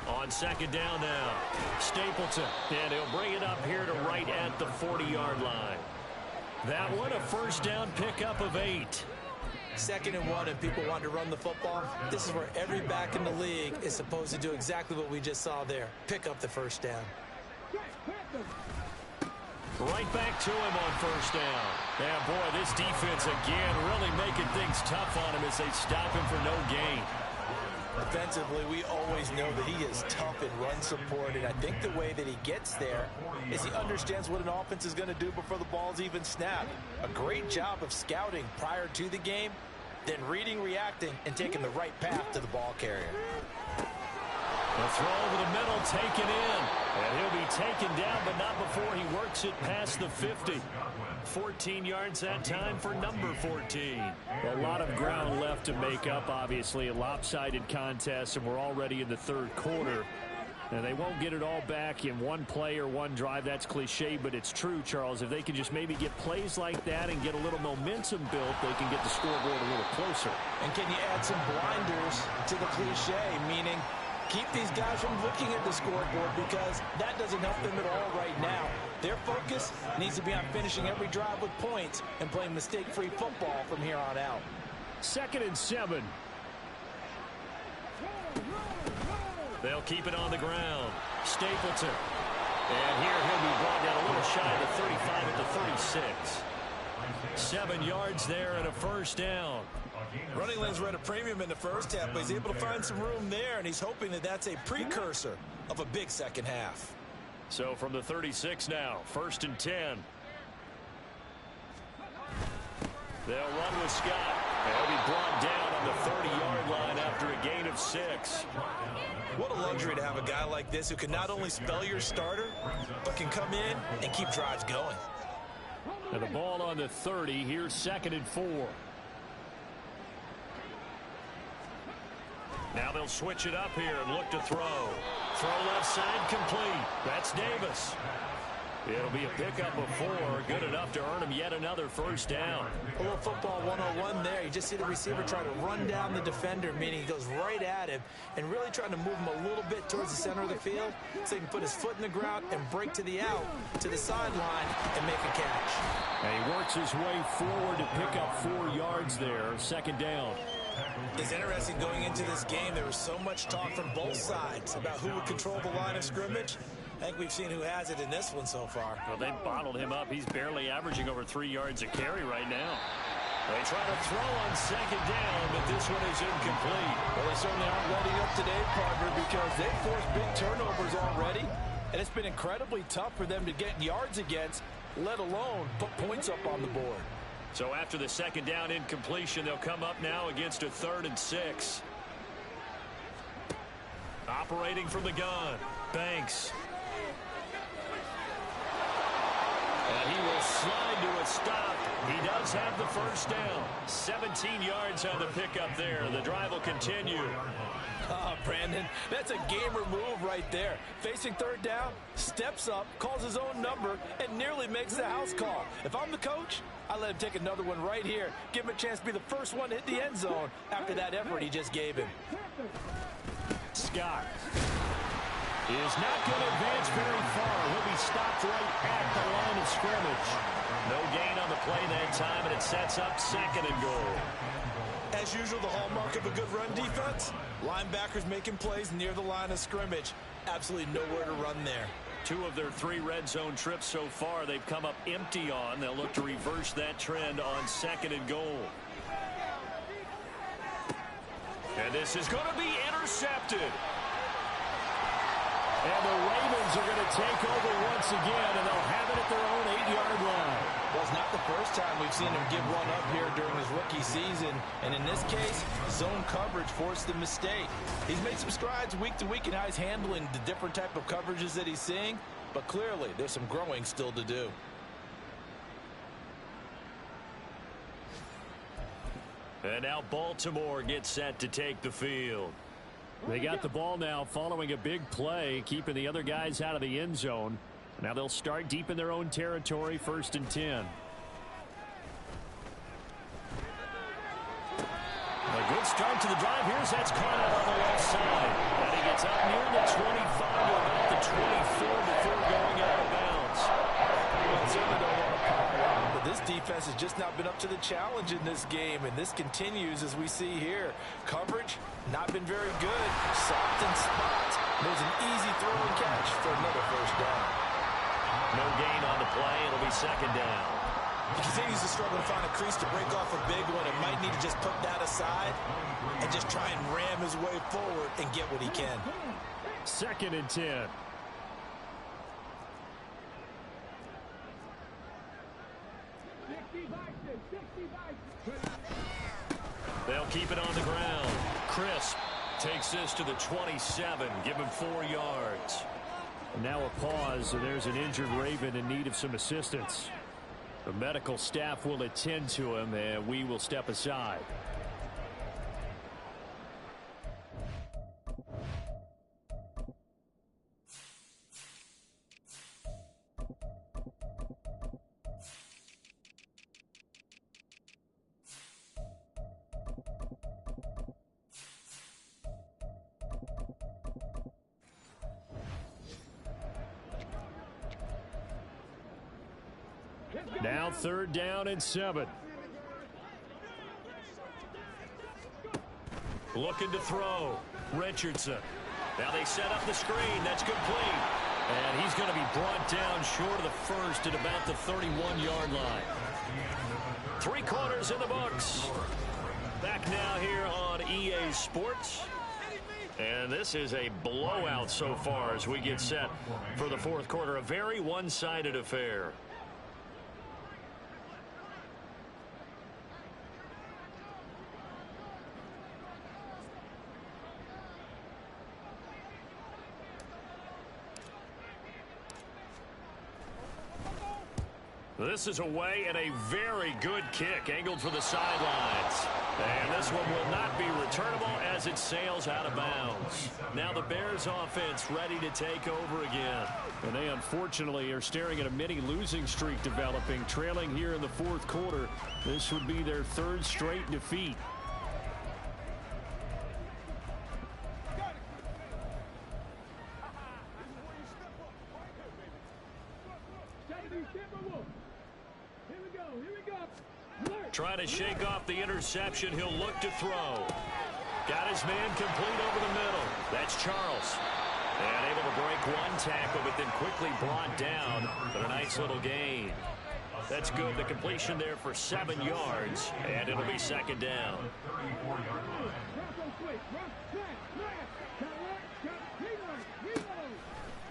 On second down now, Stapleton. And he'll bring it up here to right at the 40-yard line. That one, a first down pickup of 8. 2nd and 1 and people want to run the football. This is where every back in the league is supposed to do exactly what we just saw there. Pick up the first down. Right back to him on first down. Yeah, boy, this defense again really making things tough on him as they stop him for no gain. Offensively, we always know that he is tough in run support, and I think the way that he gets there is he understands what an offense is going to do before the ball's even snapped. A great job of scouting prior to the game, then reading, reacting, and taking the right path to the ball carrier. The throw over the middle taken in, and he'll be taken down, but not before he works it past the 50. 14 yards that time for number 14. A lot of ground left to make up, obviously. A lopsided contest, and we're already in the third quarter. And they won't get it all back in one play or one drive. That's cliche, but it's true, Charles. If they can just maybe get plays like that and get a little momentum built, they can get the scoreboard a little closer. And can you add some blinders to the cliche, meaning keep these guys from looking at the scoreboard, because that doesn't help them at all right now. Their focus needs to be on finishing every drive with points and playing mistake-free football from here on out. 2nd and 7. They'll keep it on the ground. Stapleton. And here he'll be brought down a little shy of the 35 at the 36. 7 yards there and a first down. Running lanes were at a premium in the first half, but he's able to find some room there, and he's hoping that that's a precursor of a big second half. So from the 36 now, 1st and 10. They'll run with Scott. They'll be brought down on the 30-yard line after a gain of 6. What a luxury to have a guy like this who can not only spell your starter, but can come in and keep drives going. And the ball on the 30. Here's 2nd and 4. Now they'll switch it up here and look to throw. Throw left side complete. That's Davis. It'll be a pickup of 4. Good enough to earn him yet another first down. A little football 101 there. You just see the receiver try to run down the defender, meaning he goes right at him and really trying to move him a little bit towards the center of the field so he can put his foot in the ground and break to the out, to the sideline, and make a catch. And he works his way forward to pick up 4 yards there. 2nd down. It's interesting going into this game. There was so much talk from both sides about who would control the line of scrimmage. I think we've seen who has it in this one so far. Well, they bottled him up. He's barely averaging over 3 yards a carry right now. They try to throw on second down, but this one is incomplete. Well, they certainly aren't letting up today, partner, because they've forced big turnovers already, and it's been incredibly tough for them to get yards against, let alone put points up on the board. So after the second down incompletion, they'll come up now against a 3rd and 6. Operating from the gun, Banks. And he will slide to a stop. He does have the first down. 17 yards on the pickup there. The drive will continue. Oh, Brandon, that's a gamer move right there. Facing 3rd down, steps up, calls his own number, and nearly makes the house call. If I'm the coach, I let him take another one right here. Give him a chance to be the first one to hit the end zone after that effort he just gave him. Scott is not going to advance very far. He'll be stopped right at the line of scrimmage. No gain on the play that time, and it sets up 2nd and goal. As usual, the hallmark of a good run defense, linebackers making plays near the line of scrimmage. Absolutely nowhere to run there. 2 of their 3 red zone trips so far, they've come up empty on. They'll look to reverse that trend on 2nd and goal. And this is going to be intercepted. And the Ravens are going to take over once again, and they'll have it at their own 8-yard line. Well, it's not the first time we've seen him give one up here during his rookie season. And in this case, zone coverage forced the mistake. He's made some strides week to week in how he's handling the different type of coverages that he's seeing. But clearly, there's some growing still to do. And now Baltimore gets set to take the field. They got the ball now following a big play, keeping the other guys out of the end zone. Now they'll start deep in their own territory, 1st and 10. A good start to the drive. Here's that's caught out on the left side. And he gets up near the 25 to about the 24 before going out of bounds. Well, certainly don't want to pile on, but this defense has just not been up to the challenge in this game, and this continues as we see here. Coverage, not been very good. Soft in spots. There's an easy throw and catch for another first down. No gain on the play. It'll be 2nd down. He continues to struggle to find a crease to break off a big one. It might need to just put that aside and just try and ram his way forward and get what he can. 2nd and 10. They'll keep it on the ground. Crisp takes this to the 27. Give him 4 yards. Now a pause, and there's an injured Raven in need of some assistance. The medical staff will attend to him, and we will step aside. Now 3rd down and 7. Looking to throw. Richardson. Now they set up the screen. That's complete. And he's going to be brought down short of the first at about the 31-yard line. 3 quarters in the books. Back now here on EA Sports. And this is a blowout so far as we get set for the 4th quarter. A very one-sided affair. This is away and a very good kick angled for the sidelines. And this one will not be returnable as it sails out of bounds. Now the Bears offense ready to take over again. And they unfortunately are staring at a mini losing streak developing, trailing here in the 4th quarter. This would be their 3rd straight defeat. Trying to shake off the interception. He'll look to throw. Got his man complete over the middle. That's Charles. And able to break one tackle, but then quickly brought down. But a nice little gain. That's good. The completion there for 7 yards. And it'll be second down.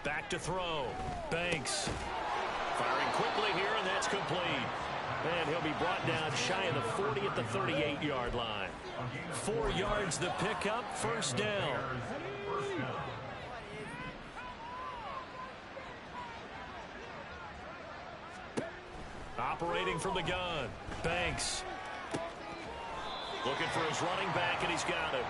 Back to throw. Banks. Firing quickly here, and that's complete. And he'll be brought down shy of the 40 at the 38-yard line. 4 yards the pickup, first down. Operating from the gun. Banks. Looking for his running back, and he's got it.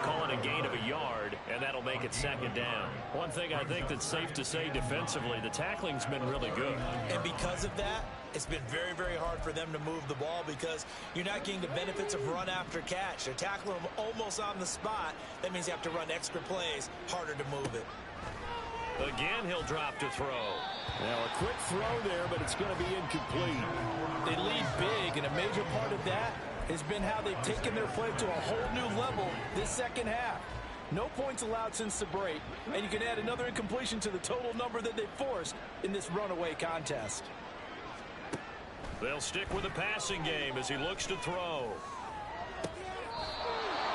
Calling a gain of a yard, and that'll make it second down. One thing I think that's safe to say defensively, the tackling's been really good. And because of that, it's been very, very hard for them to move the ball because you're not getting the benefits of run after catch. They're tackling them almost on the spot. That means you have to run extra plays, harder to move it. Again, he'll drop to throw. Now, a quick throw there, but it's going to be incomplete. They lead big, and a major part of that has been how they've taken their play to a whole new level this second half. No points allowed since the break, and you can add another incompletion to the total number that they forced in this runaway contest. They'll stick with the passing game as he looks to throw.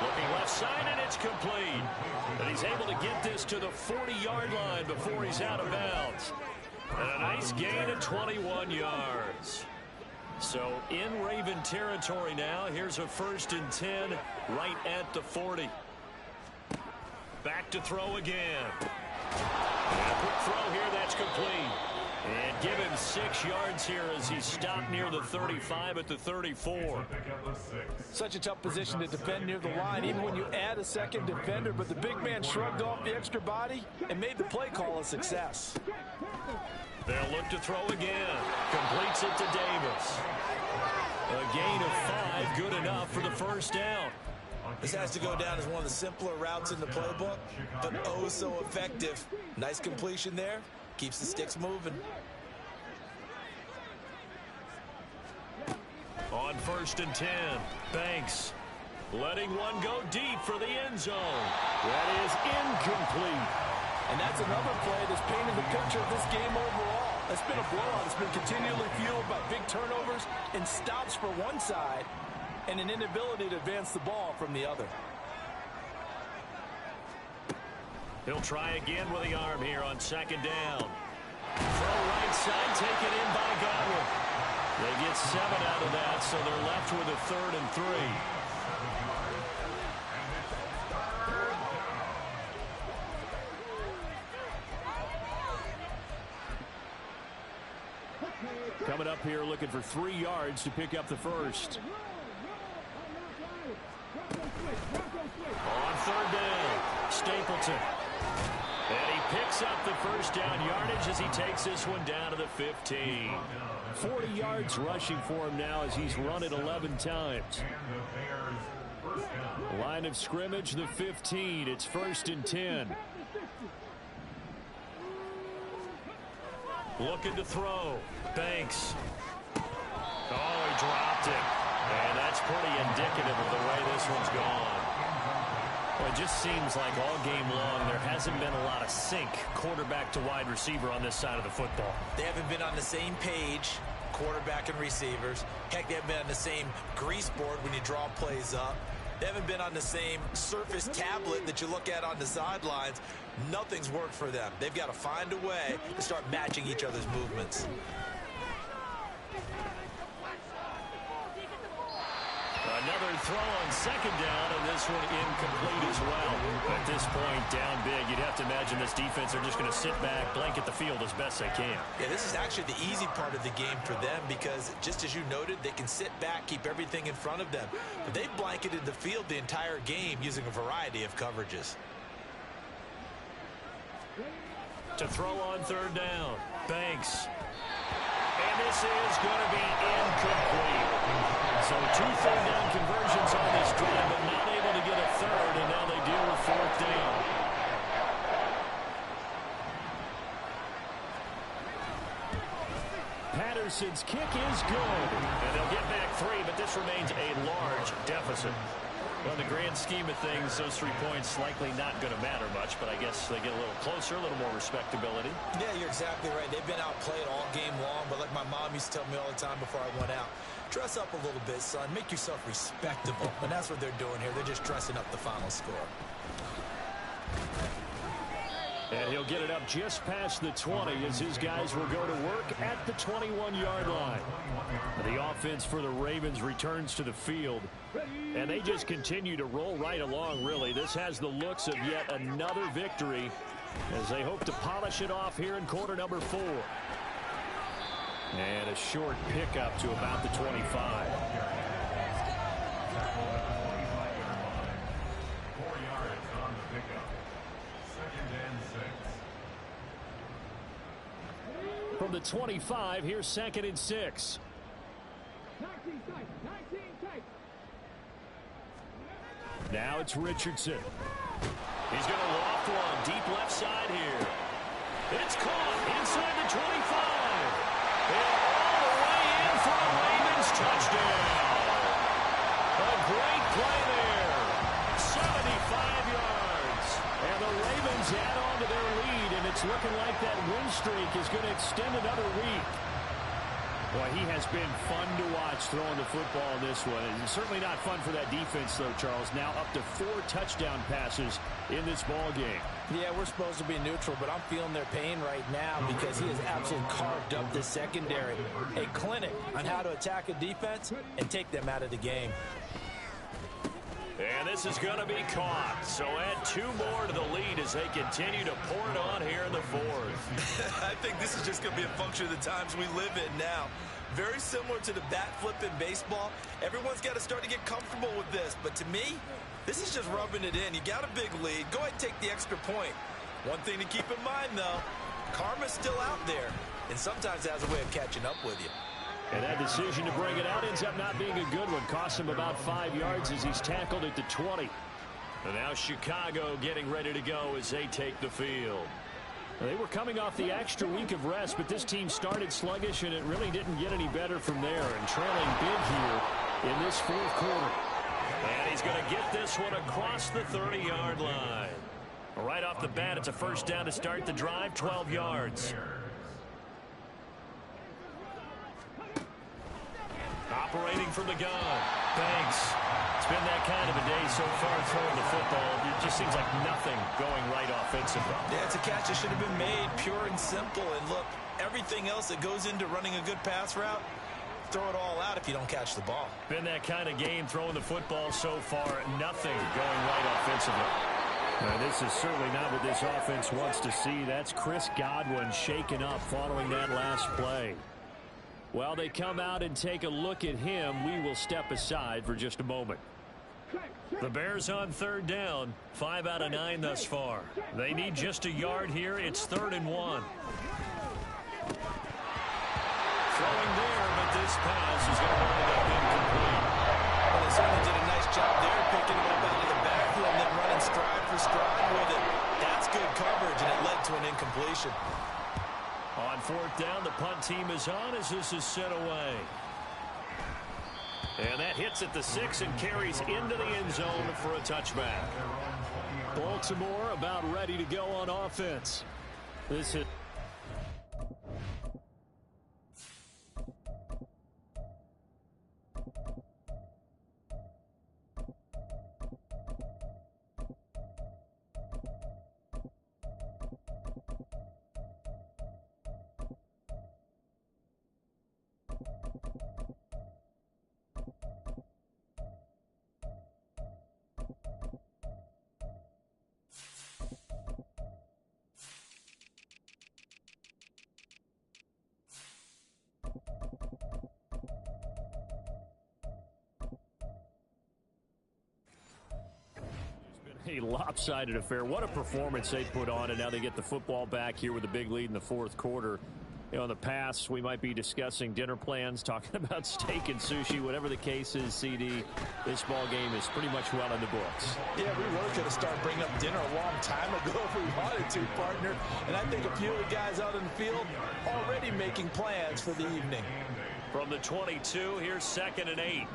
Looking left side, and it's complete. And he's able to get this to the 40-yard line before he's out of bounds. And a nice gain of 21 yards. So in Raven territory now. Here's a 1st and 10 right at the 40. Back to throw again. And a quick throw here, that's complete. And give him 6 yards here as he stopped near the 35 at the 34. Such a tough position to defend near the line, even when you add a second defender. But the big man shrugged off the extra body and made the play call a success. They'll look to throw again. Completes it to Davis. A gain of 5, good enough for the first down. This has to go down as one of the simpler routes in the playbook, but oh so effective. Nice completion there. Keeps the sticks moving. On 1st and 10, Banks letting one go deep for the end zone. That is incomplete. And that's another play that's painted the picture of this game overall. It's been a blowout. It's been continually fueled by big turnovers and stops for one side and an inability to advance the ball from the other. He'll try again with the arm here on 2nd down. Throw right side, taken in by Godwin. They get 7 out of that, so they're left with a 3rd and 3. Coming up here looking for 3 yards to pick up the first. On 3rd down, Stapleton. And he picks up the first down yardage as he takes this one down to the 15. 40 yards rushing for him now as he's run it 11 times. Line of scrimmage, the 15. It's 1st and 10. Looking to throw. Banks. Oh, he dropped it. And that's pretty indicative of the way this one's gone. Well, it just seems like all game long there hasn't been a lot of sync quarterback to wide receiver on this side of the football. They haven't been on the same page, quarterback and receivers. Heck, they haven't been on the same grease board when you draw plays up. They haven't been on the same surface tablet that you look at on the sidelines. Nothing's worked for them. They've got to find a way to start matching each other's movements. Another throw on 2nd down, and this one incomplete as well. At this point, down big, you'd have to imagine this defense are just going to sit back, blanket the field as best they can. Yeah, this is actually the easy part of the game for them because, just as you noted, they can sit back, keep everything in front of them. But they've blanketed the field the entire game using a variety of coverages. To throw on 3rd down, Banks. And this is going to be incomplete. So 2 third down conversions on this drive, but not able to get a 3rd, and now they deal with 4th down. Anderson's kick is good. And they'll get back 3, but this remains a large deficit. Well, in the grand scheme of things, those 3 points likely not going to matter much, but I guess they get a little closer, a little more respectability. Yeah, you're exactly right. They've been outplayed all game long, but like my mom used to tell me all the time before I went out, dress up a little bit, son. Make yourself respectable. And that's what they're doing here. They're just dressing up the final score. And he'll get it up just past the 20 as his guys will go to work at the 21-yard line. The offense for the Ravens returns to the field, and they just continue to roll right along, really. This has the looks of yet another victory as they hope to polish it off here in quarter number 4. And a short pickup to about the 25. From the 25, here's 2nd and 6. Now it's Richardson. He's going to loft one deep left side here. It's caught inside the 25. And all the way in for a Ravens touchdown. A great play there. 75 yards. And the Ravens add on to their lead, and it's looking like that win streak is going to extend another week. Boy, he has been fun to watch throwing the football in this one. It's certainly not fun for that defense, though, Charles. Now up to 4 touchdown passes in this ball game. Yeah, we're supposed to be neutral, but I'm feeling their pain right now because he has absolutely carved up the secondary. A clinic on how to attack a defense and take them out of the game. And this is going to be caught. So add 2 more to the lead as they continue to pour it on here in the 4th. I think this is just going to be a function of the times we live in now. Very similar to the bat flip in baseball. Everyone's got to start to get comfortable with this. But to me, this is just rubbing it in. You got a big lead. Go ahead and take the extra point. One thing to keep in mind, though, karma's still out there. And sometimes it has a way of catching up with you. And that decision to bring it out ends up not being a good one. Cost him about 5 yards as he's tackled at the 20. And now Chicago getting ready to go as they take the field. They were coming off the extra week of rest, but this team started sluggish, and it really didn't get any better from there. And trailing big here in this 4th quarter. And he's going to get this one across the 30-yard line. Right off the bat, it's a first down to start the drive, 12 yards. Operating from the gun. Banks. It's been that kind of a day so far throwing the football. It just seems like nothing going right offensively. Yeah, it's a catch that should have been made, pure and simple. And look, everything else that goes into running a good pass route, throw it all out if you don't catch the ball. Been that kind of game throwing the football so far. Nothing going right offensively. Now, this is certainly not what this offense wants to see. That's Chris Godwin shaken up following that last play. While they come out and take a look at him, we will step aside for just a moment. The Bears on 3rd down, 5 out of 9 thus far. They need just a yard here. It's 3rd and 1. Throwing there, but this pass is going to wind up incomplete. Well, they certainly did a nice job there, picking him up out of the backfield and then running stride for stride with it. That's good coverage, and it led to an incompletion. On 4th down, the punt team is on as this is sent away. And that hits at the 6 and carries into the end zone for a touchback. Baltimore about ready to go on offense. This is... a lopsided affair. What a performance they put on, and now they get the football back here with a big lead in the 4th quarter. You know, in the past, we might be discussing dinner plans, talking about steak and sushi, whatever the case is, CD. This ball game is pretty much well in the books. Yeah, we were going to start bringing up dinner a long time ago if we wanted to, partner. And I think a few of the guys out in the field already making plans for the evening. From the 22, here's 2nd and 8.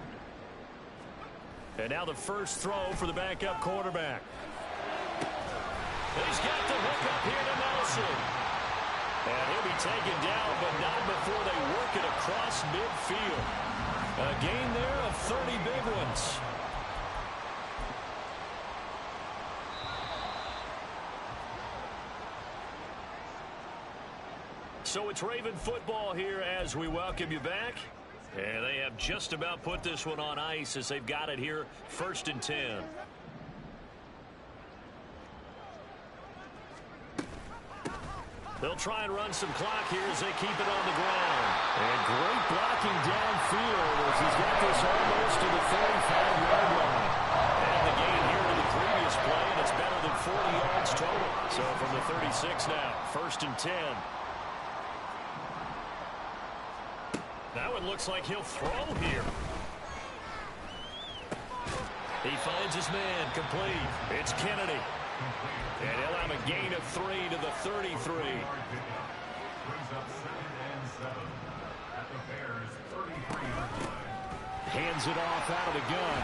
And now the first throw for the backup quarterback. He's got the hook up here to Nelson. And he'll be taken down, but not before they work it across midfield. A gain there of 30 big ones. So it's Raven football here as we welcome you back. And they have just about put this one on ice as they've got it here, 1st and 10. They'll try and run some clock here as they keep it on the ground. And great blocking downfield as he's got this almost to the 35-yard line. And the gain here in the previous play, and it's better than 40 yards total. So from the 36 now, 1st and 10. That one looks like he'll throw here. He finds his man, complete. It's Kennedy. And he'll have a gain of 3 to the 33. Hands it off out of the gun.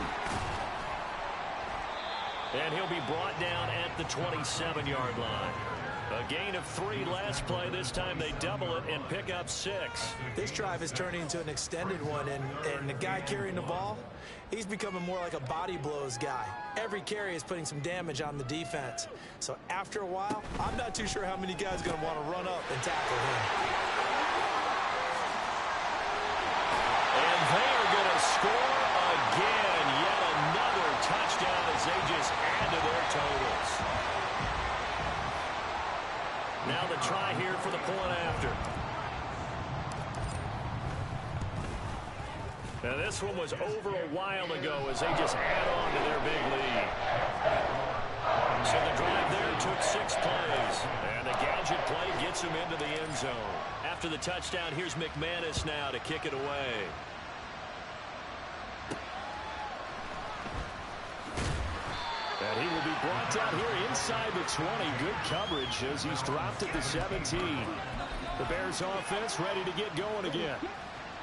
And he'll be brought down at the 27-yard line. A gain of 3 last play. This time they double it and pick up 6. This drive is turning into an extended one, and the guy carrying the ball, he's becoming more like a body blows guy. Every carry is putting some damage on the defense. So after a while, I'm not too sure how many guys are going to want to run up and tackle him. And they are going to score again. Yet another touchdown as they just add to their totals. Now the try here for the point after. Now this one was over a while ago as they just add on to their big lead. So the drive there took 6 plays. And the gadget play gets him into the end zone. After the touchdown, here's McManus now to kick it away. And he will be brought down here inside the 20. Good coverage as he's dropped at the 17. The Bears offense ready to get going again.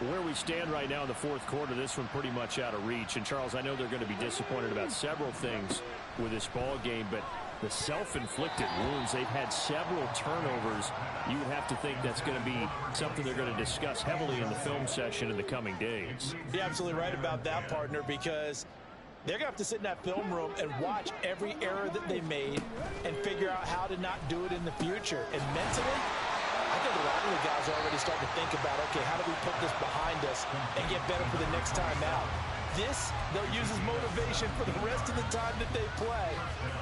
Where we stand right now in the 4th quarter, this one pretty much out of reach. And, Charles, I know they're going to be disappointed about several things with this ball game, but the self-inflicted wounds, they've had several turnovers. You would have to think that's going to be something they're going to discuss heavily in the film session in the coming days. You're absolutely right about that, partner, because they're going to have to sit in that film room and watch every error that they made and figure out how to not do it in the future. And mentally, I think a lot of the guys are already starting to think about, okay, how do we put this behind us and get better for the next time out? This, they'll use as motivation for the rest of the time that they play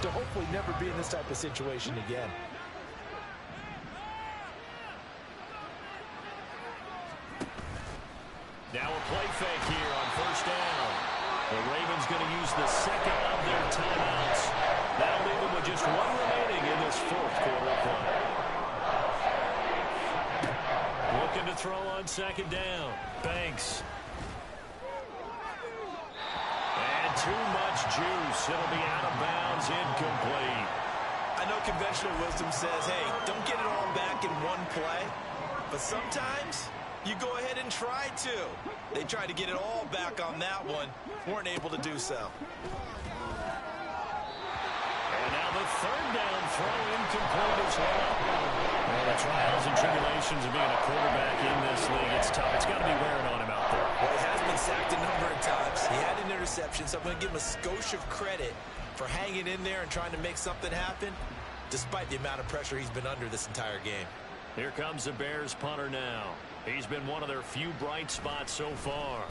to hopefully never be in this type of situation again. Now a play fake here on 1st down. The Ravens going to use the 2nd of their timeouts. That'll leave them with just 1 remaining in this 4th quarter play. Looking to throw on 2nd down. Banks. And too much juice. It'll be out of bounds, incomplete. I know conventional wisdom says, hey, don't get it all back in one play. But sometimes you go ahead and try to. They tried to get it all back on that one. Weren't able to do so. And now the 3rd down throw incomplete as well. Well, the trials and tribulations of being a quarterback in this league, it's tough. It's got to be wearing on him out there. Well, he has been sacked a number of times. He had an interception, so I'm going to give him a skosh of credit for hanging in there and trying to make something happen, despite the amount of pressure he's been under this entire game. Here comes the Bears punter now. He's been one of their few bright spots so far.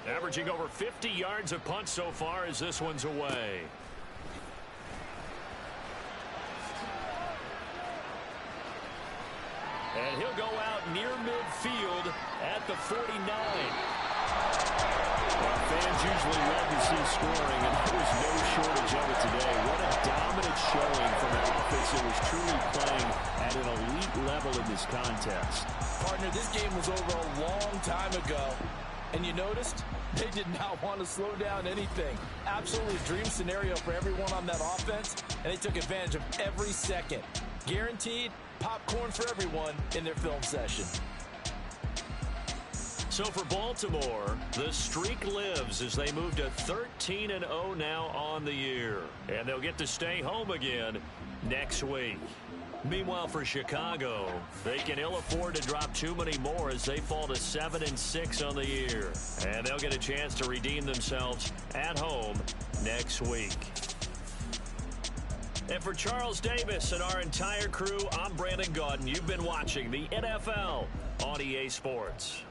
Averaging over 50 yards a punt so far as this one's away. And he'll go out near midfield at the 49. Well, fans usually love to see scoring, and there was no shortage of it today. What a dominant showing from an offense that was truly playing at an elite level in this contest. Partner, this game was over a long time ago. And you noticed they did not want to slow down anything. Absolutely dream scenario for everyone on that offense, and they took advantage of every second. Guaranteed popcorn for everyone in their film session. So for Baltimore, the streak lives as they move to 13-0 now on the year. And they'll get to stay home again next week. Meanwhile, for Chicago, they can ill afford to drop too many more as they fall to 7-6 on the year. And they'll get a chance to redeem themselves at home next week. And for Charles Davis and our entire crew, I'm Brandon Gaudin. You've been watching the NFL on EA Sports.